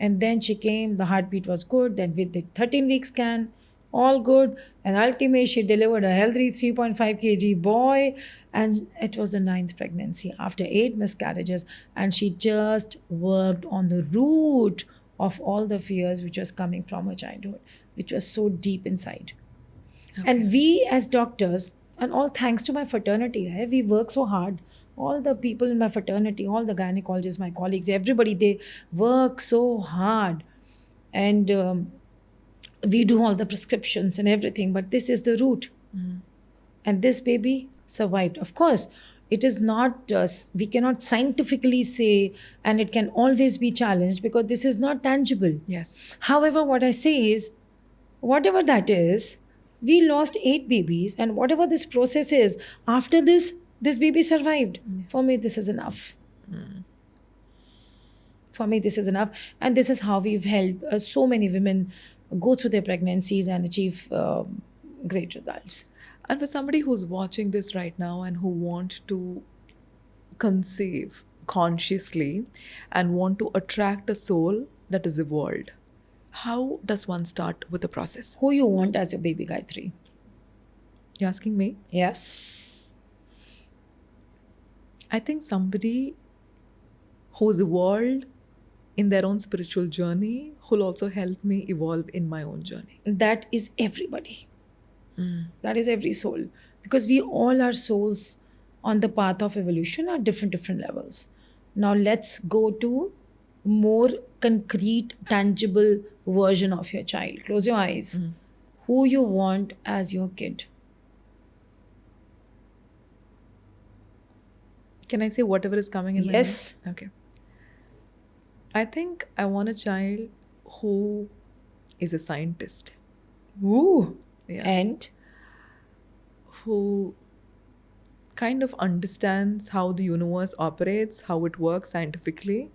And then she came, the heartbeat was good. Then we did 13-week scan, all good. And ultimately, she delivered a healthy 3.5 kg boy. And it was the 9th pregnancy after 8 miscarriages. And she just worked on the root of all the fears which was coming from her childhood, which was so deep inside. Okay. And we as doctors, and all thanks to my fraternity, we work so hard. All the people in my fraternity, all the gynecologists, my colleagues, everybody, they work so hard. And we do all the prescriptions and everything, but this is the root. And this baby survived. Of course, it is not, we cannot scientifically say, and it can always be challenged because this is not tangible. Yes. However, what I say is, whatever that is, we lost 8 babies, and whatever this process is, after this baby survived. For me, this is enough. For me, this is enough. And this is how we've helped so many women go through their pregnancies and achieve great results. And for somebody who's watching this right now and who want to conceive consciously and want to attract a soul that is evolved, how does one start with the process? Who you want as your baby, Gayathri? You're asking me? Yes. I think somebody who's evolved in their own spiritual journey who'll also help me evolve in my own journey. That is everybody. That is every soul. Because we all are souls on the path of evolution at different levels. Now let's go to more concrete, tangible version of your child. Close your eyes. Who you want as your kid? Can I say whatever is coming in my mind? Yes. Okay. I think I want a child who is a scientist. Ooh. Yeah. And who kind of understands how the universe operates, how it works scientifically,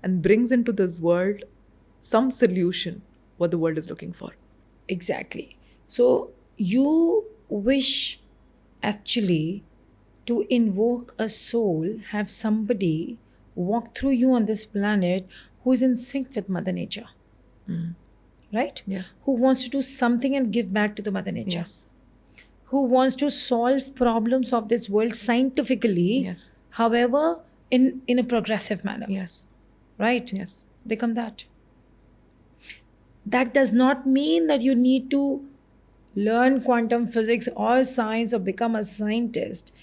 and brings into this world some solution what the world is looking for. Exactly. So you wish actually to invoke a soul, have somebody walk through you on this planet who is in sync with Mother Nature. Right? Yeah. Who wants to do something and give back to the Mother Nature. Yes. Who wants to solve problems of this world scientifically, Yes. however, in a progressive manner. Yes. Right? Yes. Become that. That does not mean that you need to learn quantum physics or science or become a scientist.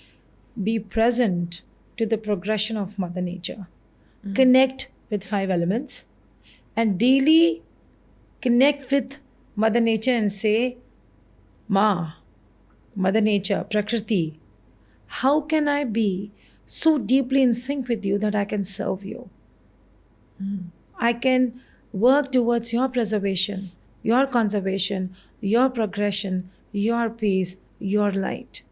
Be present to the progression of Mother Nature. Connect with 5 elements and daily connect with Mother Nature and say, Ma, Mother Nature, Prakriti, how can I be so deeply in sync with you that I can serve you? I can work towards your preservation, your conservation, your progression, your peace, your light.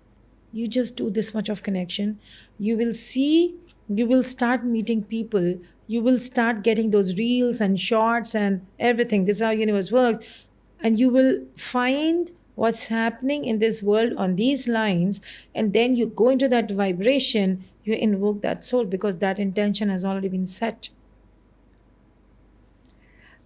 You just do this much of connection. You will see, you will start meeting people. You will start getting those reels and shorts and everything. This is how universe works. And you will find what's happening in this world on these lines. And then you go into that vibration, you invoke that soul because that intention has already been set.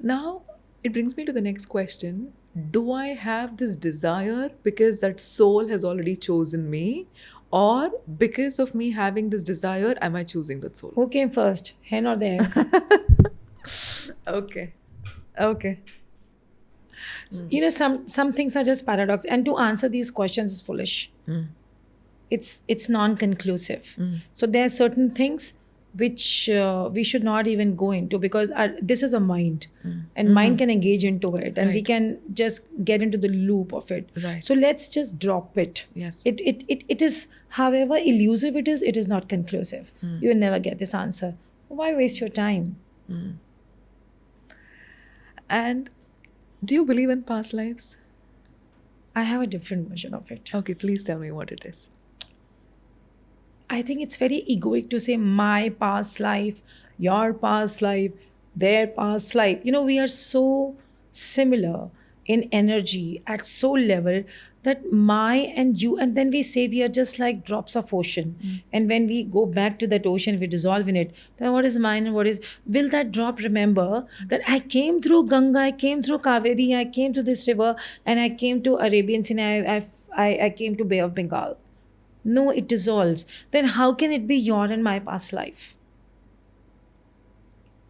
Now, it brings me to the next question. Do I have this desire because that soul has already chosen me? Or because of me having this desire, am I choosing that soul? Who came first, hen or the egg? Okay. Okay. Some things are just paradox. And to answer these questions is foolish. It's non-conclusive. So there are certain things which we should not even go into because this is a mind, and mind can engage into it, and we Right. can just get into the loop of it. Right. So let's just drop it. Yes. It is, however elusive it is not conclusive. You will never get this answer. Why waste your time? And do you believe in past lives? I have a different version of it. Okay, please tell me what it is. I think it's very egoic to say my past life, your past life, their past life. We are so similar in energy at soul level that my and you, and then we say we are just like drops of ocean. And when we go back to that ocean, we dissolve in it. Then what is mine and what is, will that drop remember that I came through Ganga, I came through Kaveri, I came to this river, and I came to Arabian Sea, I came to Bay of Bengal? No, it dissolves. Then how can it be your and my past life?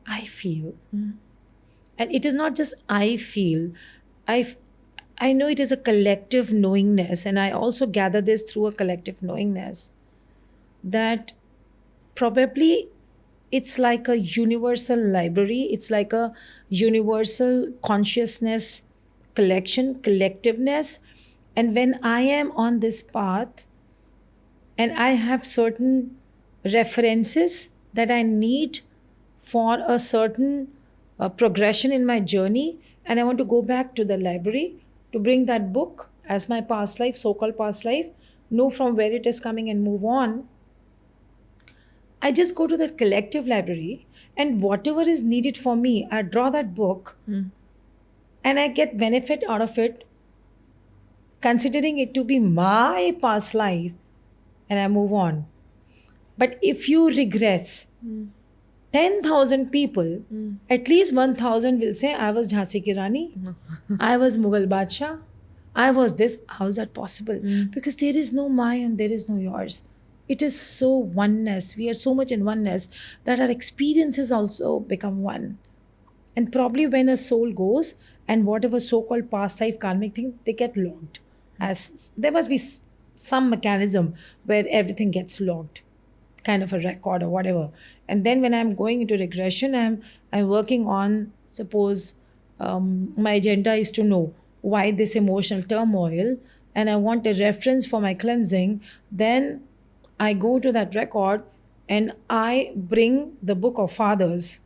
I feel. And it is not just I feel. I know it is a collective knowingness, and I also gather this through a collective knowingness that probably it's like a universal library. It's like a universal consciousness collection, collectiveness. And when I am on this path, and I have certain references that I need for a certain progression in my journey, and I want to go back to the library to bring that book as my past life, so-called past life, know from where it is coming and move on. I just go to the collective library, and whatever is needed for me, I draw that book and I get benefit out of it, considering it to be my past life, and I move on. But if you regress, 10,000 people, at least 1,000 will say, I was Jhansi ki Rani, I was Mughal Badshah, I was this. How is that possible? Because there is no my and there is no yours. It is so oneness. We are so much in oneness that our experiences also become one. And probably when a soul goes, and whatever so-called past life karmic thing, they get logged. As there must be some mechanism where everything gets logged, kind of a record or whatever. And then when I'm going into regression, I'm working on, suppose my agenda is to know why this emotional turmoil, and I want a reference for my cleansing. Then I go to that record and I bring the book of fathers,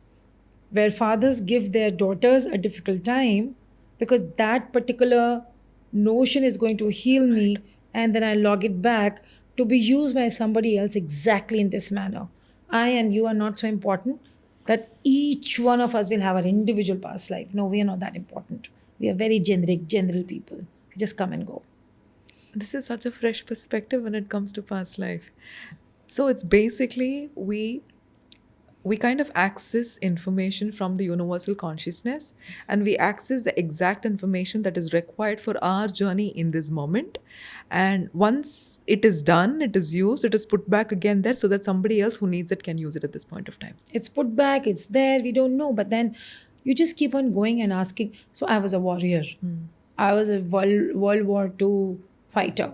where fathers give their daughters a difficult time because that particular notion is going to heal me, and then I log it back to be used by somebody else exactly in this manner. I and you are not so important that each one of us will have our individual past life. No, we are not that important. We are very generic, general people. We just come and go. This is such a fresh perspective when it comes to past life. So it's basically we kind of access information from the universal consciousness, and we access the exact information that is required for our journey in this moment. And once it is done, it is used, it is put back again there so that somebody else who needs it can use it at this point of time. It's put back, it's there, we don't know. But then you just keep on going and asking. So I was a warrior. I was a World War II fighter.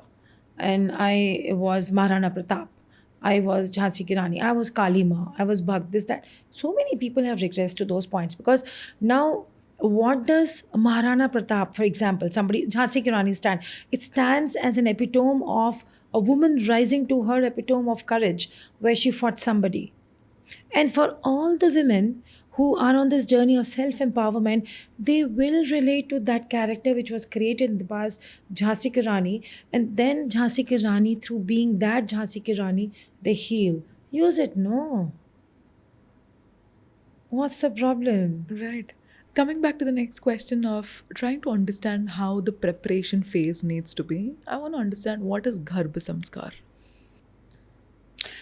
And I was Maharana Pratap. I was Jhansi ki Rani. I was Kalima. I was Bhakt. This, that. So many people have regressed to those points because now, what does Maharana Pratap, for example, somebody, Jhansi ki Rani stand? It stands as an epitome of a woman rising to her epitome of courage where she fought somebody. And for all the women who are on this journey of self empowerment, they will relate to that character which was created in the past, Jhansi Ki Rani, and then Jhansi Ki Rani, through being that Jhansi Ki Rani, they heal. Use it, no. What's the problem? Right. Coming back to the next question of trying to understand how the preparation phase needs to be, I want to understand what is Garbh Sanskar.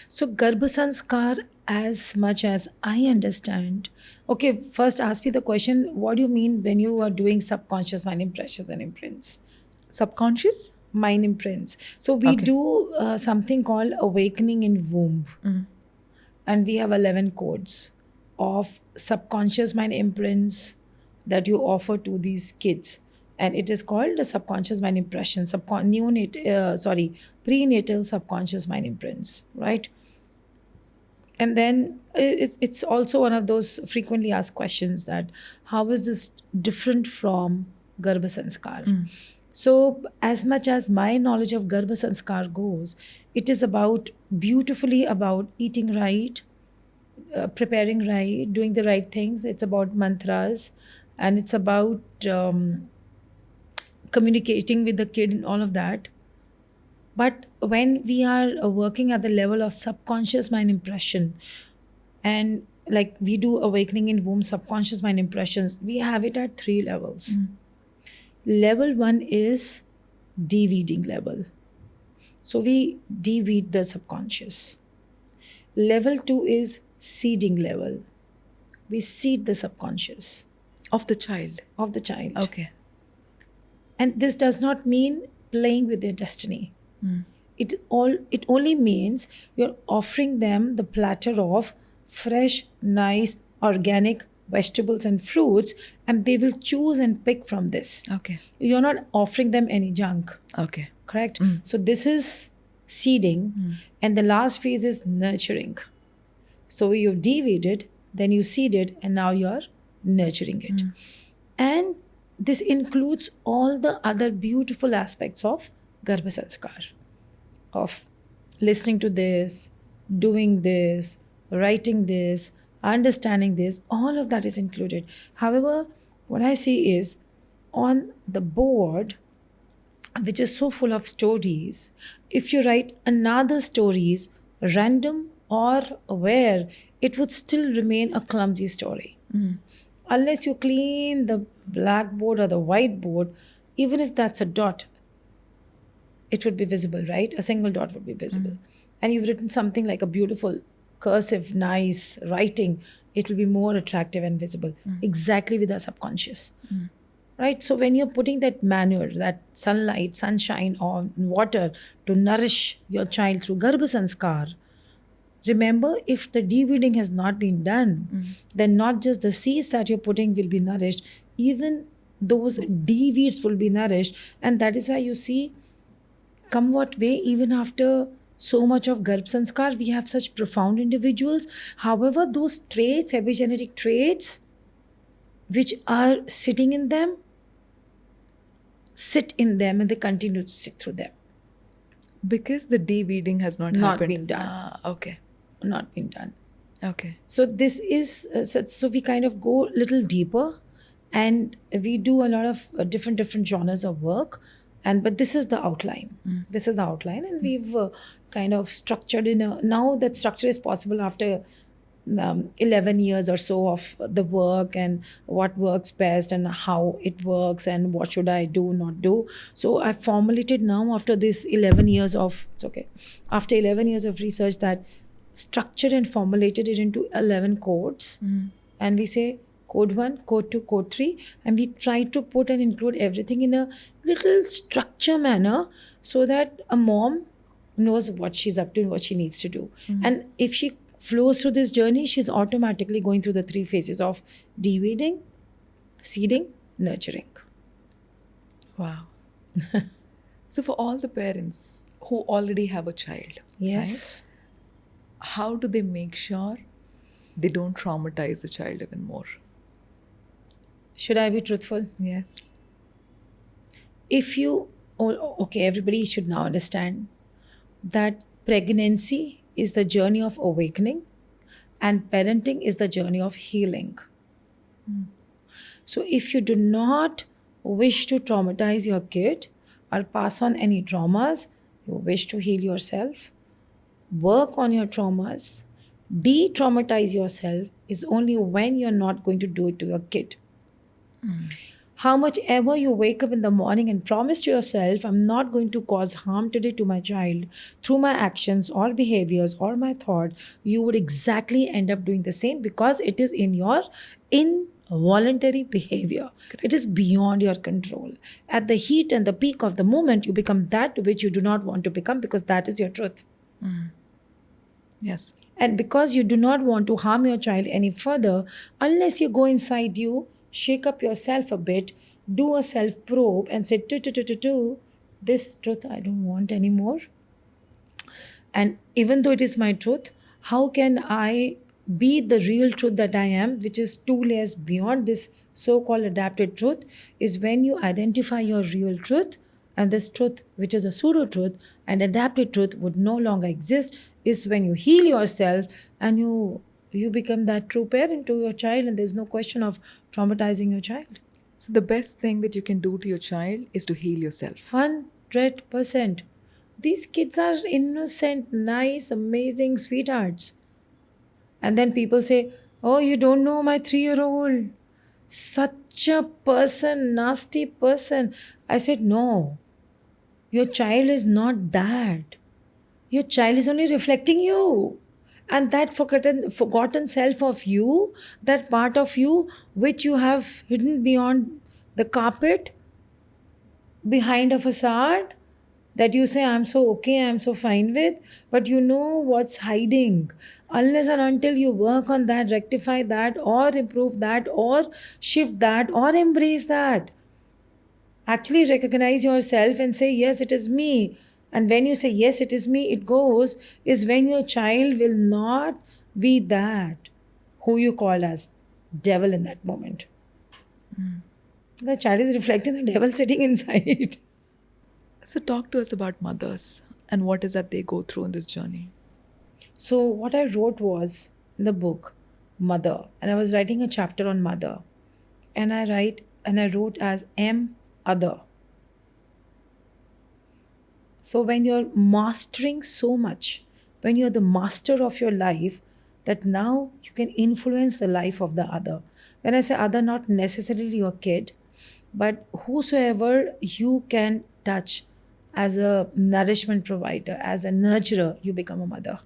So, Garbh Sanskar, as much as I understand, okay, first ask me the question, what do you mean when you are doing subconscious mind impressions and imprints? Subconscious? Mind imprints. So, we Okay. do something called awakening in womb, and we have 11 codes of subconscious mind imprints that you offer to these kids. And it is called the subconscious mind impression, prenatal subconscious mind imprints, right? And then it's also one of those frequently asked questions that how is this different from Garbha Sanskar? So, as much as my knowledge of Garbha Sanskar goes, it is about beautifully about eating right, preparing right, doing the right things. It's about mantras, and it's about communicating with the kid and all of that. But when we are working at the level of subconscious mind impression, and like we do awakening in womb subconscious mind impressions, we have it at 3 levels. Level 1 is de-weeding level. So we de-weed the subconscious. Level 2 is seeding level. We seed the subconscious Of the child. of the child. Okay. And this does not mean playing with their destiny. It only means you're offering them the platter of fresh, nice, organic vegetables and fruits, and they will choose and pick from this. Okay. You're not offering them any junk, Okay. correct? So this is seeding, and the last phase is nurturing. So you've de-weeded, then you seeded, and now you're nurturing it. And this includes all the other beautiful aspects of Garbha Sanskar, of listening to this, doing this, writing this, understanding this, all of that is included. However, what I see is on the board, which is so full of stories, if you write another stories, random or aware, it would still remain a clumsy story. Unless you clean the blackboard or the whiteboard, even if that's a dot, it would be visible, right? A single dot would be visible. And you've written something like a beautiful, cursive, nice writing, it will be more attractive and visible. Exactly with our subconscious. Right? So when you're putting that manure, that sunlight, sunshine, or water to nourish your child through Garbha Sanskar, remember, if the de-weeding has not been done, then not just the seeds that you're putting will be nourished, even those de-weeds will be nourished. And that is why you see, come what may, even after so much of Garbh Sanskar, we have such profound individuals. However, those traits, epigenetic traits, which are sitting in them, sit in them, and they continue to sit through them. Because the de-weeding has not Not happened. been done. Okay. Not been done. Okay. So this is so we kind of go a little deeper, and we do a lot of different genres of work, and but this is the outline. This is the outline, and we've kind of structured in a, now that structure is possible after 11 years or so of the work, and what works best and how it works and what should I do, not do. So I formulated now after this 11 years of, it's okay, after 11 years of research, that structured and formulated it into 11 codes. And we say code 1, code 2, code 3, and we try to put and include everything in a little structure manner so that a mom knows what she's up to and what she needs to do. And if she flows through this journey, she's automatically going through the 3 phases of de-weeding, seeding, nurturing. Wow. So for all the parents who already have a child, Yes. how do they make sure they don't traumatize the child even more? Should I be truthful? Yes. If you, okay, everybody should now understand that pregnancy is the journey of awakening, And parenting is the journey of healing. So if you do not wish to traumatize your kid or pass on any traumas, you wish to heal yourself, work on your traumas, de traumatize yourself is only when you're not going to do it to your kid. How much ever you wake up in the morning and promise to yourself, I'm not going to cause harm today to my child through my actions or behaviors or my thought, you would exactly end up doing the same because it is in your involuntary behavior. It is beyond your control. At the heat and the peak of the moment, you become that which you do not want to become because that is your truth. Yes. And because you do not want to harm your child any further, unless you go inside you, shake up yourself a bit, do a self probe, and say, this truth I don't want anymore. And even though it is my truth, how can I be the real truth that I am, which is two layers beyond this so called adapted truth, is when you identify your real truth and this truth, which is a pseudo truth, and adapted truth would no longer exist, is when you heal yourself and you become that true parent to your child, and there's no question of traumatizing your child. So the best thing that you can do to your child is to heal yourself. 100%. These kids are innocent, nice, amazing sweethearts. And then people say, oh, you don't know my 3-year-old. Such a person, nasty person. I said, no, your child is not that. Your child is only reflecting you. And that forgotten self of you, that part of you which you have hidden beyond the carpet, behind a facade, that you say, I'm so okay, I'm so fine with, but you know what's hiding. Unless and until you work on that, rectify that, or improve that, or shift that, or embrace that, actually recognize yourself and say, yes, it is me. And when you say, yes, it is me, it goes, is when your child will not be that who you call as devil in that moment. The child is reflecting the devil sitting inside. So talk to us about mothers and what is that they go through in this journey. So, what I wrote was in the book, Mother, and I was writing a chapter on mother, and I wrote as M other. So, when you're mastering so much, when you're the master of your life, that now you can influence the life of the other. When I say other, not necessarily your kid, but whosoever you can touch as a nourishment provider, as a nurturer, you become a mother.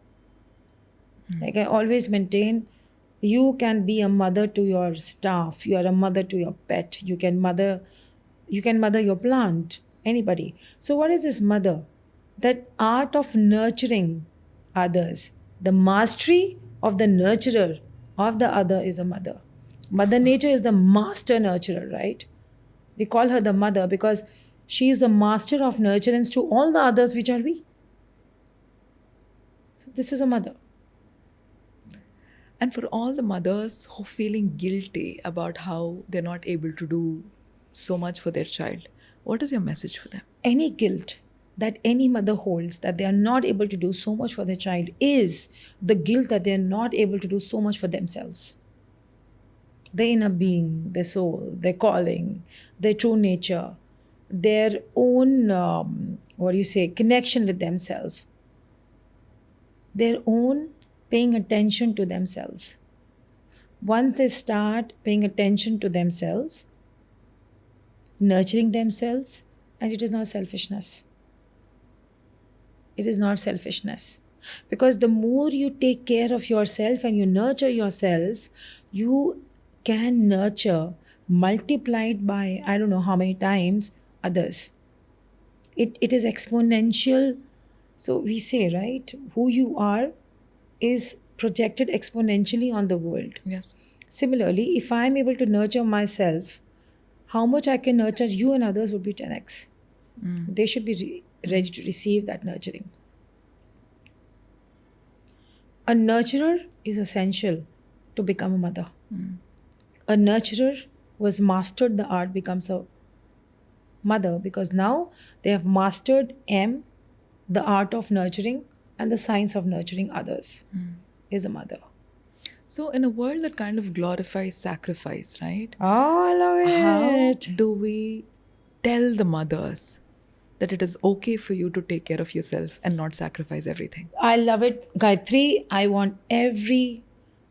Like I always maintain, you can be a mother to your staff, you are a mother to your pet, you can mother your plant, anybody. So what is this mother? That art of nurturing others, the mastery of the nurturer of the other is a mother. Mother Nature is the master nurturer, right? We call her the mother because she is the master of nurturance to all the others, which are we. So this is a mother. And for all the mothers who are feeling guilty about how they're not able to do so much for their child, what is your message for them? Any guilt that any mother holds that they are not able to do so much for their child is the guilt that they are not able to do so much for themselves. Their inner being, their soul, their calling, their true nature, their own, connection with themselves, their own paying attention to themselves. Once they start paying attention to themselves, nurturing themselves, and it is not selfishness. It is not selfishness. Because the more you take care of yourself and you nurture yourself, you can nurture multiplied by I don't know how many times others. It is exponential. So we say, right, who you are is projected exponentially on the world. Yes. Similarly, if I'm able to nurture myself, how much I can nurture you and others would be 10x. They should be ready to receive that nurturing. A nurturer is essential to become a mother. A nurturer who has mastered the art becomes a mother because now they have mastered M, the art of nurturing, and the science of nurturing others, is a mother. So, in a world that kind of glorifies sacrifice, right? Oh, I love How it. do we tell the mothers that it is okay for you to take care of yourself and not sacrifice everything? I love it. Gayatri, I want every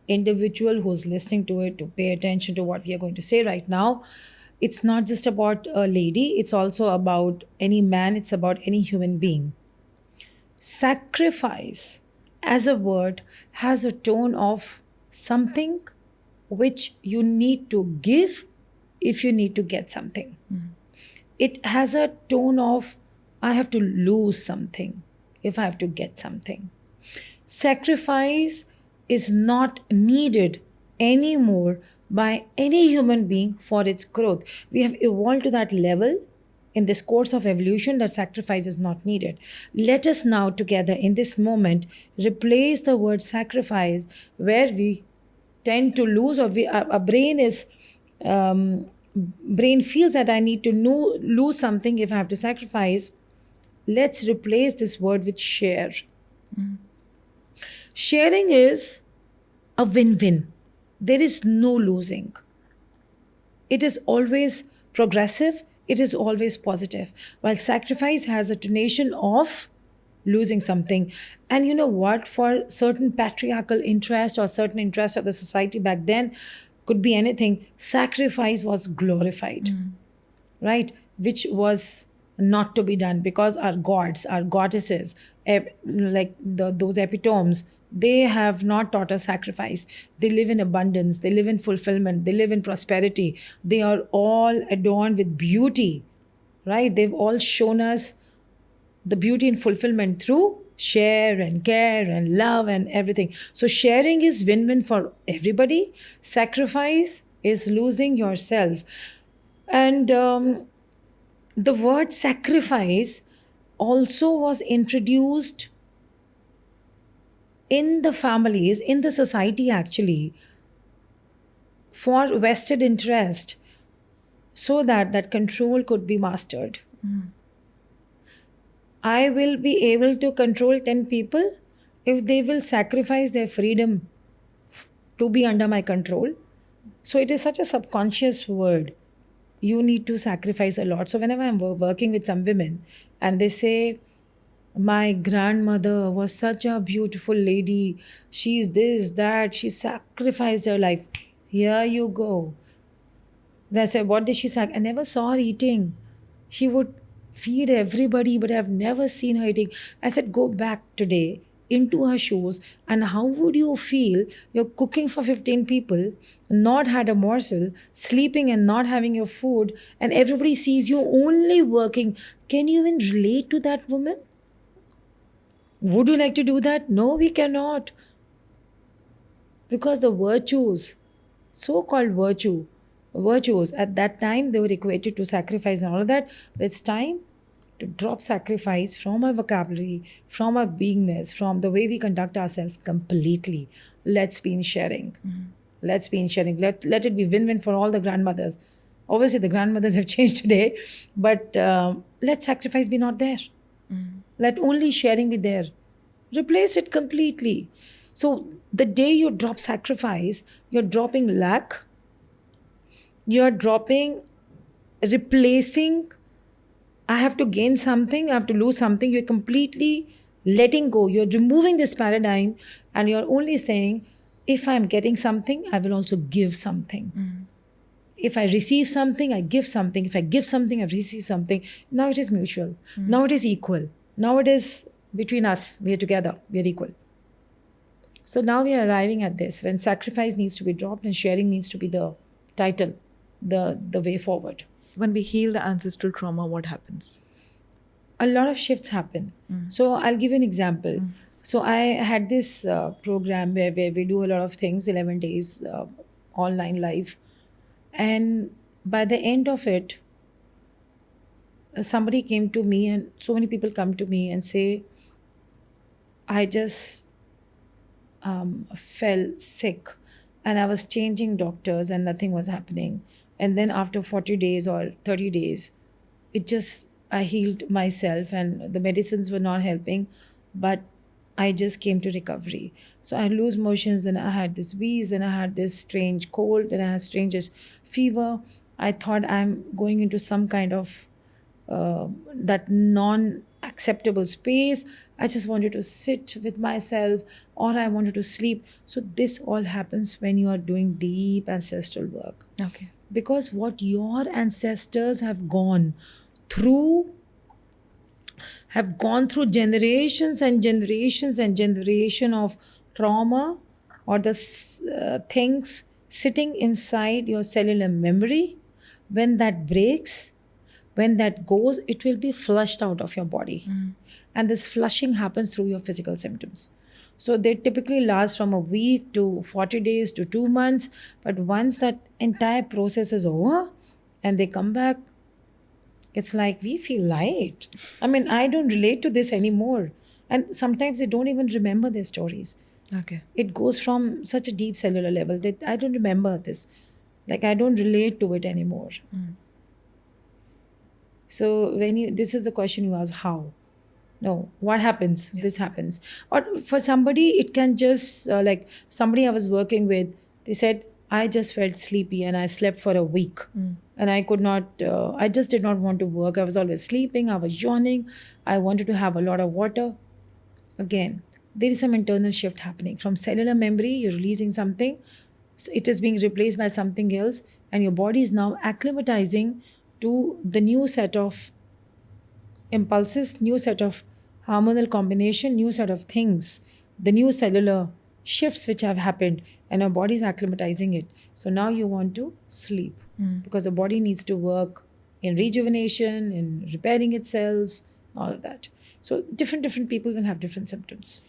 individual who's listening to it to pay attention to what we are going to say right now. It's not just about a lady, it's also about any man, it's about any human being. Sacrifice as a word has a tone of something which you need to give if you need to get something. It has a tone of I have to lose something if I have to get something. Sacrifice is not needed anymore by any human being for its growth. We have evolved to that level in this course of evolution that sacrifice is not needed. Let us now, together in this moment, replace the word sacrifice where we tend to lose, or our brain is. Brain feels that I need to lose something if I have to sacrifice. Let's replace this word with share. Sharing is a win win. There is no losing. It is always progressive, it is always positive. While sacrifice has a tonation of losing something. And you know what? For certain patriarchal interest or certain interest of the society back then, could be anything, sacrifice was glorified, right? Which was not to be done because our gods, our goddesses, like those epitomes, they have not taught us sacrifice. They live in abundance, they live in fulfillment, they live in prosperity. They are all adorned with beauty, right? They've all shown us the beauty and fulfillment through share and care and love and everything. So sharing is win-win for everybody. Sacrifice is losing yourself. And the word sacrifice also was introduced in the families, in the society actually, for vested interest, so that that control could be mastered. I will be able to control 10 people if they will sacrifice their freedom to be under my control. So it is such a subconscious word. You need to sacrifice a lot. So whenever I'm working with some women and they say, my grandmother was such a beautiful lady, she's this, that, she sacrificed her life. Here you go. They said, what did she sacrifice? I never saw her eating. She would feed everybody, but I've never seen her eating. I said, go back today into her shoes, and how would you feel? You're cooking for 15 people, not had a morsel, sleeping and not having your food, and everybody sees you only working. Can you even relate to that woman? Would you like to do that? No, we cannot. Because the virtues, so called virtues, at that time they were equated to sacrifice and all of that. But it's time to drop sacrifice from our vocabulary, from our beingness, from the way we conduct ourselves completely. Let's be in sharing. Let's be in sharing. Let it be win-win for all the grandmothers. Obviously, the grandmothers have changed today, but let sacrifice be not there. Let only sharing be there. Replace it completely. So the day you drop sacrifice, you're dropping lack, you're dropping, replacing, I have to gain something, I have to lose something. You're completely letting go. You're removing this paradigm and you're only saying, if I'm getting something, I will also give something. If I receive something, I give something. If I give something, I receive something. Now it is mutual. Now it is equal. Now it is between us. We are together. We are equal. So now we are arriving at this when sacrifice needs to be dropped and sharing needs to be the title, the way forward. When we heal the ancestral trauma, what happens? A lot of shifts happen. So I'll give you an example. So I had this program where we do a lot of things, 11 days online live. And by the end of it, somebody came to me, and so many people come to me and say, I just fell sick and I was changing doctors and nothing was happening. And then after 40 days or 30 days, I healed myself and the medicines were not helping. But I just came to recovery. So I lose motions, then I had this wheeze, then I had this strange cold, then I had strangest fever. I thought I'm going into some kind of that non acceptable space. I just wanted to sit with myself or I wanted to sleep. So this all happens when you are doing deep ancestral work. Okay. Because what your ancestors through have gone through generations and generations and generation of trauma or the things sitting inside your cellular memory, when that breaks, when that goes, it will be flushed out of your body. And this flushing happens through your physical symptoms. So they typically last from a week to 40 days to 2 months. But once that entire process is over and they come back, it's like we feel light. I mean, I don't relate to this anymore. And sometimes they don't even remember their stories. Okay. It goes from such a deep cellular level that I don't remember this. Like, I don't relate to it anymore. So this is the question you ask, how? No, what happens? This happens. Or for somebody, it can just like somebody I was working with, they said, I just felt sleepy and I slept for a week. And I could not, I just did not want to work. I was always sleeping, I was yawning, I wanted to have a lot of water. Again, there is some internal shift happening. From cellular memory, you're releasing something, it is being replaced by something else, and your body is now acclimatizing to the new set of impulses, new set of hormonal combination, new set of things, the new cellular shifts which have happened, and our body is acclimatizing it. So now you want to sleep because the body needs to work in rejuvenation, in repairing itself, all of that. So different people will have different symptoms.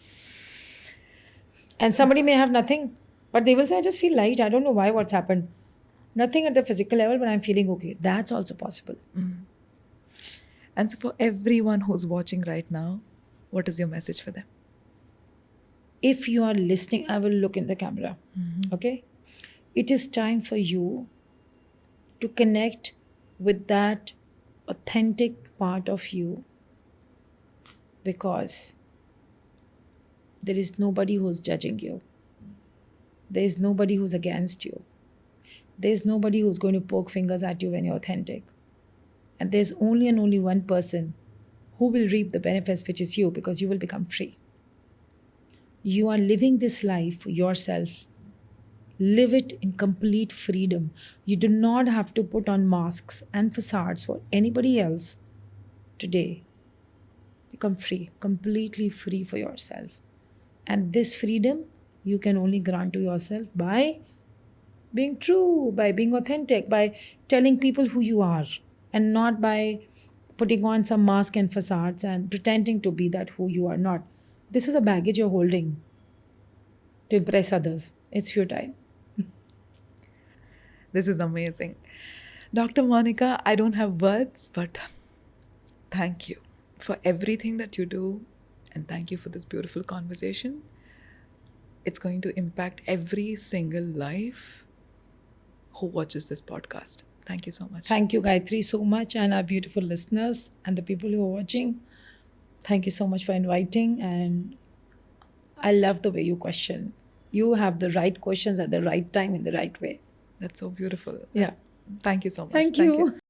And somebody may have nothing, but they will say, I just feel light. I don't know why, what's happened. Nothing at the physical level, but I'm feeling okay. That's also possible. And so for everyone who's watching right now, what is your message for them? If you are listening, I will look in the camera. Okay? It is time for you to connect with that authentic part of you, because there is nobody who's judging you. There is nobody who's against you. There is nobody who's going to poke fingers at you when you're authentic. And there's only and only one person who will reap the benefits, which is you, because you will become free. You are living this life for yourself. Live it in complete freedom. You do not have to put on masks and facades for anybody else today. Become free, completely free for yourself. And this freedom you can only grant to yourself by being true, by being authentic, by telling people who you are, and not by putting on some mask and facades and pretending to be that who you are not. This is a baggage you're holding to impress others. It's futile. This is amazing. Dr. Monica, I don't have words, but thank you for everything that you do, and thank you for this beautiful conversation. It's going to impact every single life who watches this podcast. Thank you so much. Thank you, Gayathri, so much, and our beautiful listeners and the people who are watching. Thank you so much for inviting, and I love the way you question. You have the right questions at the right time in the right way. That's so beautiful. Yeah. Thank you so much. Thank you.